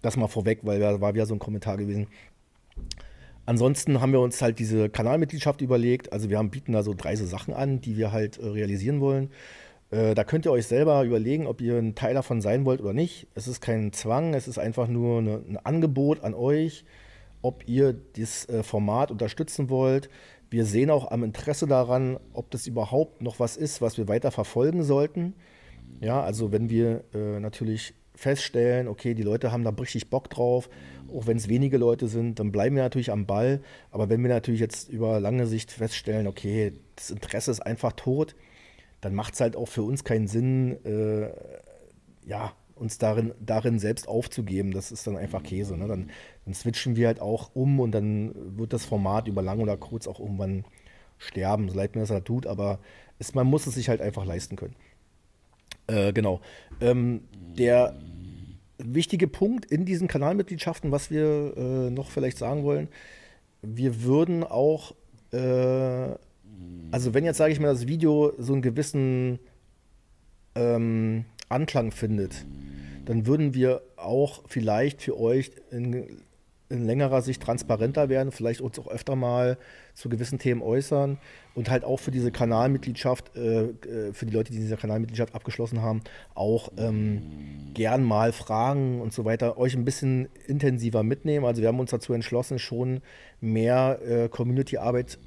S1: Das mal vorweg, weil da war wieder so ein Kommentar gewesen. Ansonsten haben wir uns halt diese Kanalmitgliedschaft überlegt. Also bieten da so 3 so Sachen an, die wir halt realisieren wollen. Da könnt ihr euch selber überlegen, ob ihr ein Teil davon sein wollt oder nicht. Es ist kein Zwang, es ist einfach nur ein Angebot an euch, ob ihr das Format unterstützen wollt. Wir sehen auch am Interesse daran, ob das überhaupt noch was ist, was wir weiter verfolgen sollten. Ja, also wenn wir natürlich feststellen, okay, die Leute haben da richtig Bock drauf, auch wenn es wenige Leute sind, dann bleiben wir natürlich am Ball. Aber wenn wir natürlich jetzt über lange Sicht feststellen, okay, das Interesse ist einfach tot, dann macht es halt auch für uns keinen Sinn, ja, uns darin selbst aufzugeben. Das ist dann einfach Käse. Ne? Dann switchen wir halt auch um und dann wird das Format über lang oder kurz auch irgendwann sterben. So leid mir das halt tut, aber man muss es sich halt einfach leisten können. Genau. Der wichtige Punkt in diesen Kanalmitgliedschaften, was wir noch vielleicht sagen wollen, wir würden auch, also wenn jetzt, sage ich mal, das Video so einen gewissen Anklang findet, dann würden wir auch vielleicht für euch in längerer Sicht transparenter werden, vielleicht uns auch öfter mal zu gewissen Themen äußern und halt auch für diese Kanalmitgliedschaft, für die Leute, die diese Kanalmitgliedschaft abgeschlossen haben, auch gern mal Fragen und so weiter euch ein bisschen intensiver mitnehmen. Also wir haben uns dazu entschlossen, schon mehr Community-Arbeit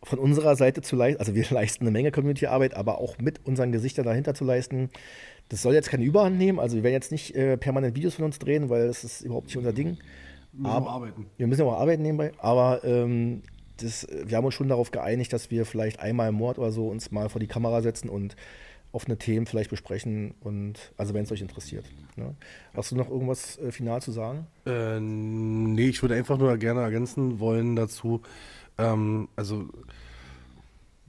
S1: von unserer Seite zu leisten. Also wir leisten eine Menge Community-Arbeit, aber auch mit unseren Gesichtern dahinter zu leisten. Das soll jetzt keine Überhand nehmen. Also wir werden jetzt nicht permanent Videos von uns drehen, weil das ist überhaupt nicht unser Ding. Wir müssen auch arbeiten nebenbei. Aber wir haben uns schon darauf geeinigt, dass wir vielleicht einmal im Monat oder so uns mal vor die Kamera setzen und offene Themen vielleicht besprechen. Und also wenn es euch interessiert. Ne? Hast du noch irgendwas final zu sagen?
S2: Nee, ich würde einfach nur gerne ergänzen wollen dazu. Also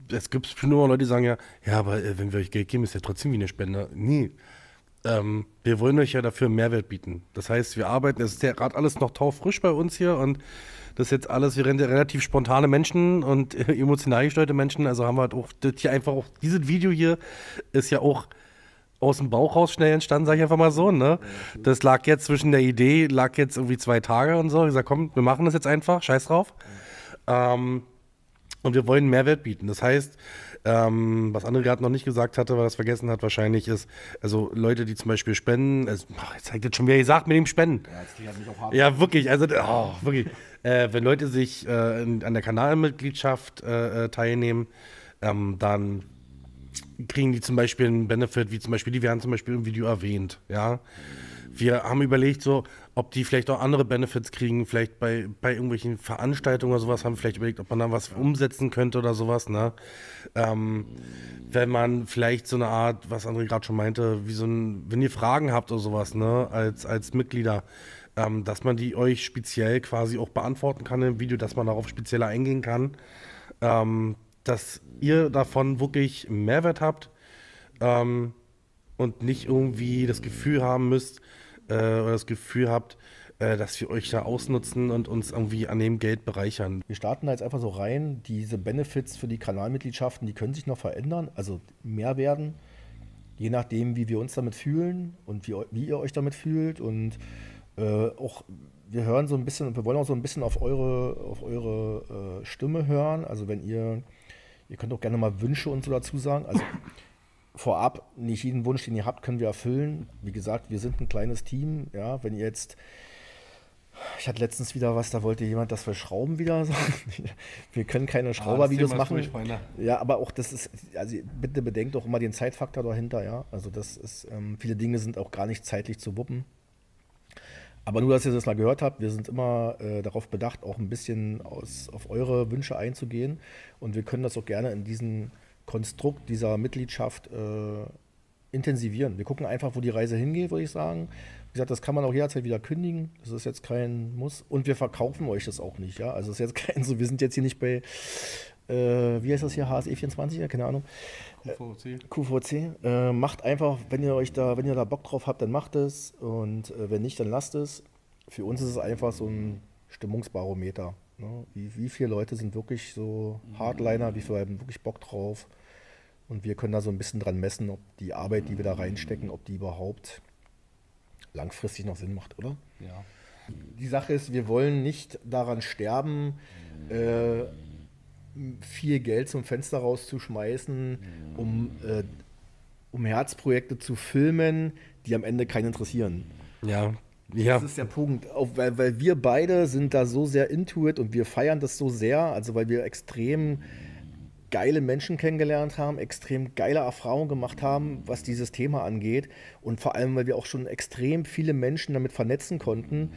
S2: es gibt bestimmt immer Leute, die sagen ja, aber wenn wir euch Geld geben, ist ja trotzdem wie eine Spende. Nee. Wir wollen euch ja dafür einen Mehrwert bieten. Das heißt, wir arbeiten, es ist ja gerade alles noch taufrisch bei uns hier und das ist jetzt alles, wir sind ja relativ spontane Menschen und emotional gesteuerte Menschen, also haben wir halt auch das hier einfach auch, dieses Video hier ist ja auch aus dem Bauch raus schnell entstanden, sag ich einfach mal so, ne? Das lag jetzt zwischen der Idee, lag jetzt irgendwie 2 Tage und so. Ich sag, komm, wir machen das jetzt einfach, scheiß drauf. Und wir wollen einen Mehrwert bieten. Das heißt, was André gerade noch nicht gesagt hatte, weil er es vergessen hat, wahrscheinlich ist, also Leute, die zum Beispiel spenden, jetzt zeigt jetzt schon, wer gesagt mit dem Spenden. Ja, jetzt klingt das nicht auf hart. Ja, wirklich, also, wirklich. Wenn Leute sich an der Kanalmitgliedschaft teilnehmen, dann kriegen die zum Beispiel einen Benefit, wie zum Beispiel, die werden zum Beispiel im Video erwähnt, ja. Wir haben überlegt, so, ob die vielleicht auch andere Benefits kriegen, vielleicht bei irgendwelchen Veranstaltungen oder sowas, haben wir vielleicht überlegt, ob man da was umsetzen könnte oder sowas, ne? Wenn man vielleicht so eine Art, was André gerade schon meinte, wie wenn ihr Fragen habt oder sowas, ne, als Mitglieder, dass man die euch speziell quasi auch beantworten kann im Video, dass man darauf spezieller eingehen kann, dass ihr davon wirklich Mehrwert habt und nicht irgendwie das Gefühl haben müsst, oder das Gefühl habt, dass wir euch da ausnutzen und uns irgendwie an dem Geld bereichern.
S1: Wir starten da jetzt einfach so rein. Diese Benefits für die Kanalmitgliedschaften, die können sich noch verändern, also mehr werden, je nachdem, wie wir uns damit fühlen und wie ihr euch damit fühlt. Und auch wir hören so ein bisschen, wir wollen auch so ein bisschen auf eure Stimme hören. Also wenn ihr könnt auch gerne mal Wünsche und so dazu sagen. Also vorab, nicht jeden Wunsch, den ihr habt, können wir erfüllen. Wie gesagt, wir sind ein kleines Team. Ja, wenn ihr jetzt, ich hatte letztens wieder was, da wollte jemand, dass wir Schrauben wieder sagen. Wir können keine Schraubervideos machen. Ja, aber auch das ist, also bitte bedenkt auch immer den Zeitfaktor dahinter. Ja, also das ist, viele Dinge sind auch gar nicht zeitlich zu wuppen. Aber nur, dass ihr das mal gehört habt, wir sind immer darauf bedacht, auch ein bisschen auf eure Wünsche einzugehen. Und wir können das auch gerne in diesem Konstrukt dieser Mitgliedschaft intensivieren. Wir gucken einfach, wo die Reise hingeht, würde ich sagen. Wie gesagt, das kann man auch jederzeit wieder kündigen. Das ist jetzt kein Muss. Und wir verkaufen euch das auch nicht. Ja? Also es ist jetzt kein so, wir sind jetzt hier nicht bei, wie heißt das hier, HSE24, ja, keine Ahnung. QVC. Macht einfach, wenn ihr da Bock drauf habt, dann macht es. Und wenn nicht, dann lasst es. Für uns ist es einfach so ein Stimmungsbarometer. Ne? Wie viele Leute sind wirklich so Hardliner, wie viele haben wirklich Bock drauf. Und wir können da so ein bisschen dran messen, ob die Arbeit, die wir da reinstecken, ob die überhaupt langfristig noch Sinn macht, oder?
S2: Ja.
S1: Die Sache ist, wir wollen nicht daran sterben, viel Geld zum Fenster rauszuschmeißen, um Herzprojekte zu filmen, die am Ende keinen interessieren.
S2: Ja.
S1: Das ist der Punkt, auch weil wir beide sind da so sehr into it und wir feiern das so sehr, also weil wir extrem geile Menschen kennengelernt haben, extrem geile Erfahrungen gemacht haben, was dieses Thema angeht und vor allem, weil wir auch schon extrem viele Menschen damit vernetzen konnten,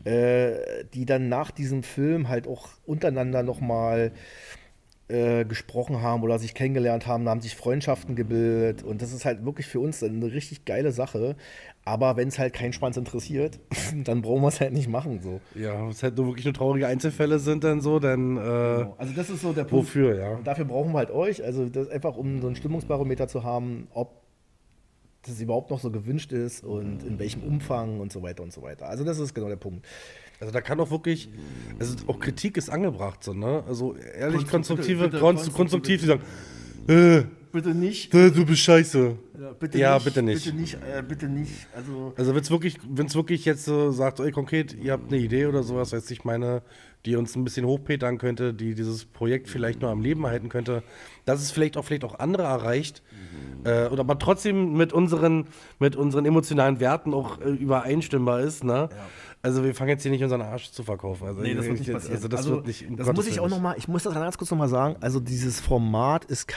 S1: die dann nach diesem Film halt auch untereinander nochmal gesprochen haben oder sich kennengelernt haben, da haben sich Freundschaften gebildet und das ist halt wirklich für uns eine richtig geile Sache, aber wenn es halt keinen Schwanz interessiert, dann brauchen wir es halt nicht machen. So.
S2: Ja, wenn es halt nur wirklich nur traurige Einzelfälle sind dann so, dann
S1: Genau. Also das ist so der Punkt.
S2: Wofür, ja.
S1: Und dafür brauchen wir halt euch, also das einfach um so ein Stimmungsbarometer zu haben, ob das überhaupt noch so gewünscht ist und in welchem Umfang und so weiter und so weiter. Also das ist genau der Punkt.
S2: Also da kann auch wirklich, also auch Kritik ist angebracht, so, ne? Also ehrlich konstruktiv, die sagen,
S1: bitte nicht.
S2: Du bist scheiße.
S1: Ja,
S2: bitte nicht.
S1: Bitte nicht.
S2: Also wenn es wirklich jetzt so sagt, ey, konkret, ihr habt eine Idee oder sowas, weiß ich meine, die uns ein bisschen hochpetern könnte, die dieses Projekt vielleicht nur am Leben erhalten könnte, dass es vielleicht auch andere erreicht, oder aber trotzdem mit unseren emotionalen Werten auch übereinstimmbar ist, ne? Ja. Also wir fangen jetzt hier nicht unseren Arsch zu verkaufen. Also
S1: nee, das wird nicht passieren.
S2: Also das wird nicht.
S1: Das muss ich auch nochmal, ich muss das ganz kurz nochmal sagen, also dieses Format ist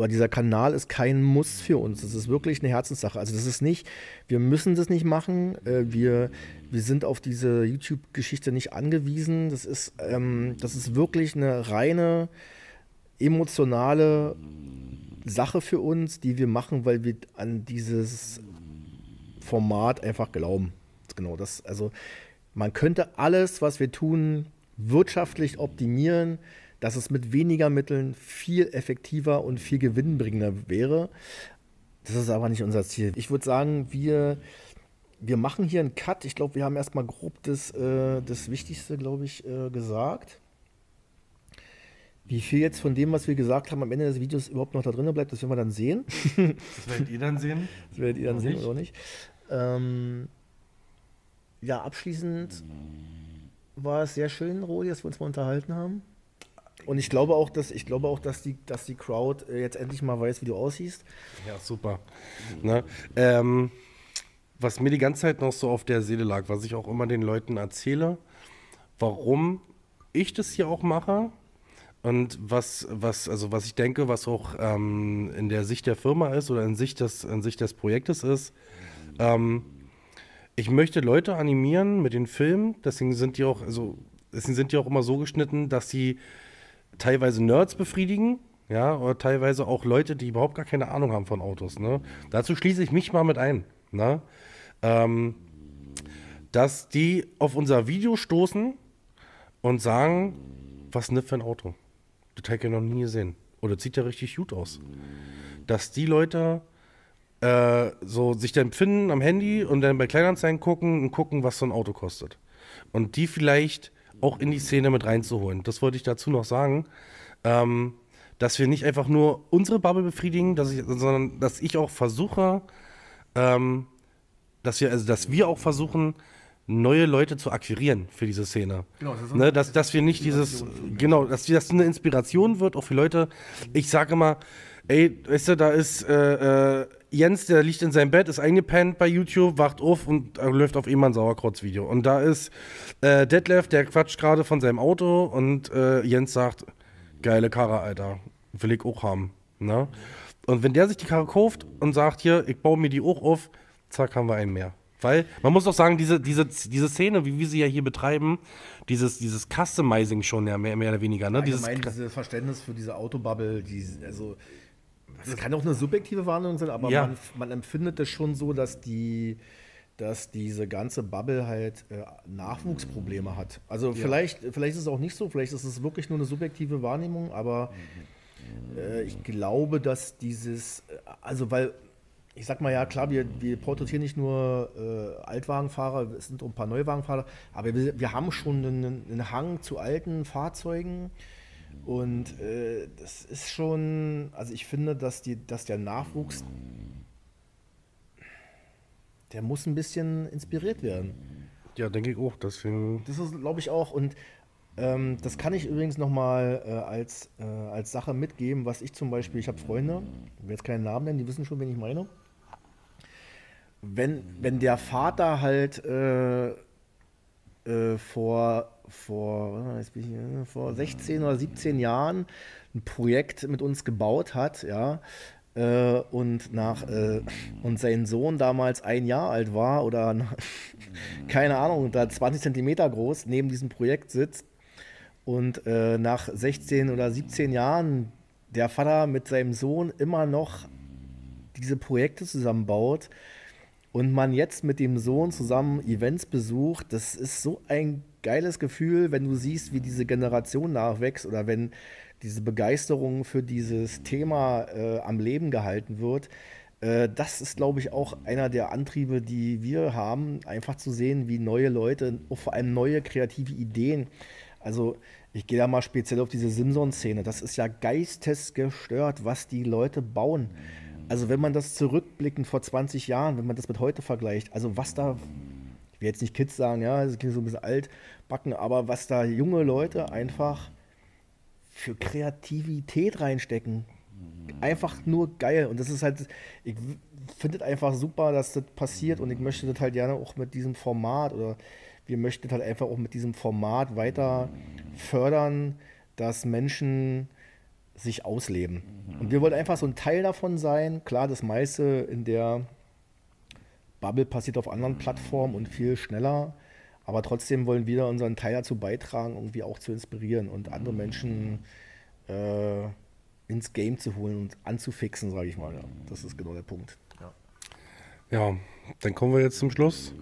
S1: dieser Kanal ist kein Muss für uns. Das ist wirklich eine Herzenssache. Also das ist nicht, wir müssen das nicht machen, wir sind auf diese YouTube-Geschichte nicht angewiesen. Das ist wirklich eine reine emotionale Sache für uns, die wir machen, weil wir an dieses Format einfach glauben. Genau das. Also man könnte alles, was wir tun, wirtschaftlich optimieren, dass es mit weniger Mitteln viel effektiver und viel gewinnbringender wäre. Das ist aber nicht unser Ziel. Ich würde sagen, wir machen hier einen Cut. Ich glaube, wir haben erstmal grob das Wichtigste, glaube ich, gesagt. Wie viel jetzt von dem, was wir gesagt haben, am Ende des Videos überhaupt noch da drin bleibt, das werden wir dann sehen.
S2: Das werdet ihr dann sehen.
S1: Das werdet ihr dann sehen oder nicht. Ja, abschließend war es sehr schön, Rodi, dass wir uns mal unterhalten haben. Und ich glaube auch, dass die Crowd jetzt endlich mal weiß, wie du aussiehst.
S2: Ja, super. Ne? Was mir die ganze Zeit noch so auf der Seele lag, was ich auch immer den Leuten erzähle, warum ich das hier auch mache und was ich denke, was auch in der Sicht der Firma ist oder in Sicht des Projektes ist. Ich möchte Leute animieren mit den Filmen, deswegen sind die auch immer so geschnitten, dass sie teilweise Nerds befriedigen, ja, oder teilweise auch Leute, die überhaupt gar keine Ahnung haben von Autos, ne? Dazu schließe ich mich mal mit ein, ne? Dass die auf unser Video stoßen und sagen, was ne für ein Auto? Das habe ich ja noch nie gesehen. Oder sieht ja richtig gut aus. Dass die Leute so sich dann finden am Handy und dann bei Kleinanzeigen gucken, was so ein Auto kostet. Und die vielleicht auch in die Szene mit reinzuholen. Das wollte ich dazu noch sagen, dass wir nicht einfach nur unsere Bubble befriedigen, sondern dass ich auch versuche, dass wir auch versuchen, neue Leute zu akquirieren für diese Szene. Genau, dass wir nicht dass das eine Inspiration wird, auch für Leute. Ich sage immer, ey, weißt du, da ist Jens, der liegt in seinem Bett, ist eingepennt bei YouTube, wacht auf und läuft auf einmal ein Sauerkraut-Video. Und da ist Detlef, der quatscht gerade von seinem Auto und Jens sagt, geile Karre, Alter, will ich auch haben. Ne? Und wenn der sich die Karre kauft und sagt, hier, ich baue mir die auch auf, zack, haben wir einen mehr. Weil, man muss auch sagen, diese Szene, wie wir sie ja hier betreiben, dieses Customizing schon ja mehr oder weniger, ne?
S1: Allgemein dieses Verständnis für diese Autobubble, also das kann auch eine subjektive Wahrnehmung sein, aber
S2: Ja.
S1: man empfindet es schon so, dass diese ganze Bubble halt Nachwuchsprobleme hat. Also vielleicht ist es auch nicht so, vielleicht ist es wirklich nur eine subjektive Wahrnehmung, aber ich glaube, dass also weil, ich sag mal ja, klar, wir porträtieren nicht nur Altwagenfahrer, es sind auch ein paar Neuwagenfahrer, aber wir haben schon einen Hang zu alten Fahrzeugen und das ist schon, also ich finde, dass der Nachwuchs, der muss ein bisschen inspiriert werden.
S2: Ja, denke ich auch. Deswegen.
S1: Das ist, glaube ich, auch. Und das kann ich übrigens nochmal als Sache mitgeben, was ich zum Beispiel, ich habe Freunde, ich will jetzt keinen Namen nennen, die wissen schon, wen ich meine. Wenn der Vater halt vor 16 oder 17 Jahren ein Projekt mit uns gebaut hat, ja, und sein Sohn damals 1 Jahr alt war oder keine Ahnung, da 20 Zentimeter groß neben diesem Projekt sitzt und nach 16 oder 17 Jahren der Vater mit seinem Sohn immer noch diese Projekte zusammenbaut und man jetzt mit dem Sohn zusammen Events besucht, das ist so ein geiles Gefühl, wenn du siehst, wie diese Generation nachwächst oder wenn diese Begeisterung für dieses Thema am Leben gehalten wird. Das ist, glaube ich, auch einer der Antriebe, die wir haben, einfach zu sehen, wie neue Leute, auch vor allem neue kreative Ideen, also ich gehe da mal speziell auf diese Simpsons-Szene, das ist ja geistesgestört, was die Leute bauen. Also wenn man das zurückblickend vor 20 Jahren, wenn man das mit heute vergleicht, also was da, ich will jetzt nicht Kids sagen, ja, das klingt so ein bisschen altbacken, aber was da junge Leute einfach für Kreativität reinstecken, einfach nur geil. Und das ist halt, ich finde es einfach super, dass das passiert und ich möchte das halt gerne auch mit diesem Format oder wir möchten halt einfach auch mit diesem Format weiter fördern, dass Menschen sich ausleben. Und wir wollen einfach so ein Teil davon sein. Klar, das meiste in der Bubble passiert auf anderen Plattformen und viel schneller. Aber trotzdem wollen wir unseren Teil dazu beitragen, irgendwie auch zu inspirieren und andere Menschen ins Game zu holen und anzufixen, sage ich mal. Ja, das ist genau der Punkt. Ja.
S2: Ja, dann kommen wir jetzt zum Schluss.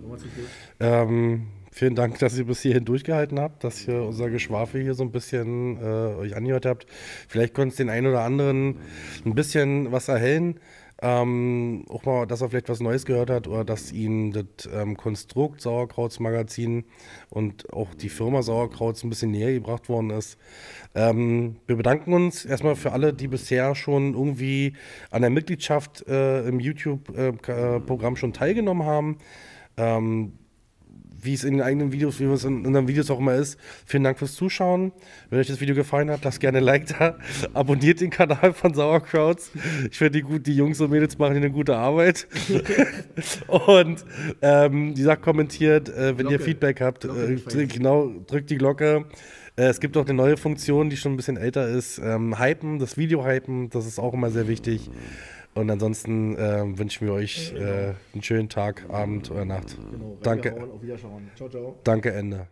S2: Vielen Dank, dass ihr bis hierhin durchgehalten habt, dass ihr unser Geschwafel hier so ein bisschen euch angehört habt. Vielleicht konnte es den einen oder anderen ein bisschen was erhellen. Auch mal, dass er vielleicht was Neues gehört hat oder dass ihn das Konstrukt Sauerkrautsmagazin und auch die Firma Sauerkrauts ein bisschen näher gebracht worden ist. Wir bedanken uns erstmal für alle, die bisher schon irgendwie an der Mitgliedschaft im YouTube-Programm schon teilgenommen haben. Wie es in den eigenen Videos, wie es in unseren Videos auch immer ist. Vielen Dank fürs Zuschauen. Wenn euch das Video gefallen hat, lasst gerne ein Like da. Abonniert den Kanal von Sauerkrauts. Ich finde die Jungs und Mädels machen hier eine gute Arbeit. Und wie gesagt, kommentiert, wenn ihr Feedback habt. Genau, drückt die Glocke. Es gibt auch eine neue Funktion, die schon ein bisschen älter ist. Hypen, das Video hypen, das ist auch immer sehr wichtig. Und ansonsten wünschen wir euch einen schönen Tag, Abend oder Nacht.
S1: Genau,
S2: Danke.
S1: Auf Wiederschauen. Ciao, ciao.
S2: Danke, Ende.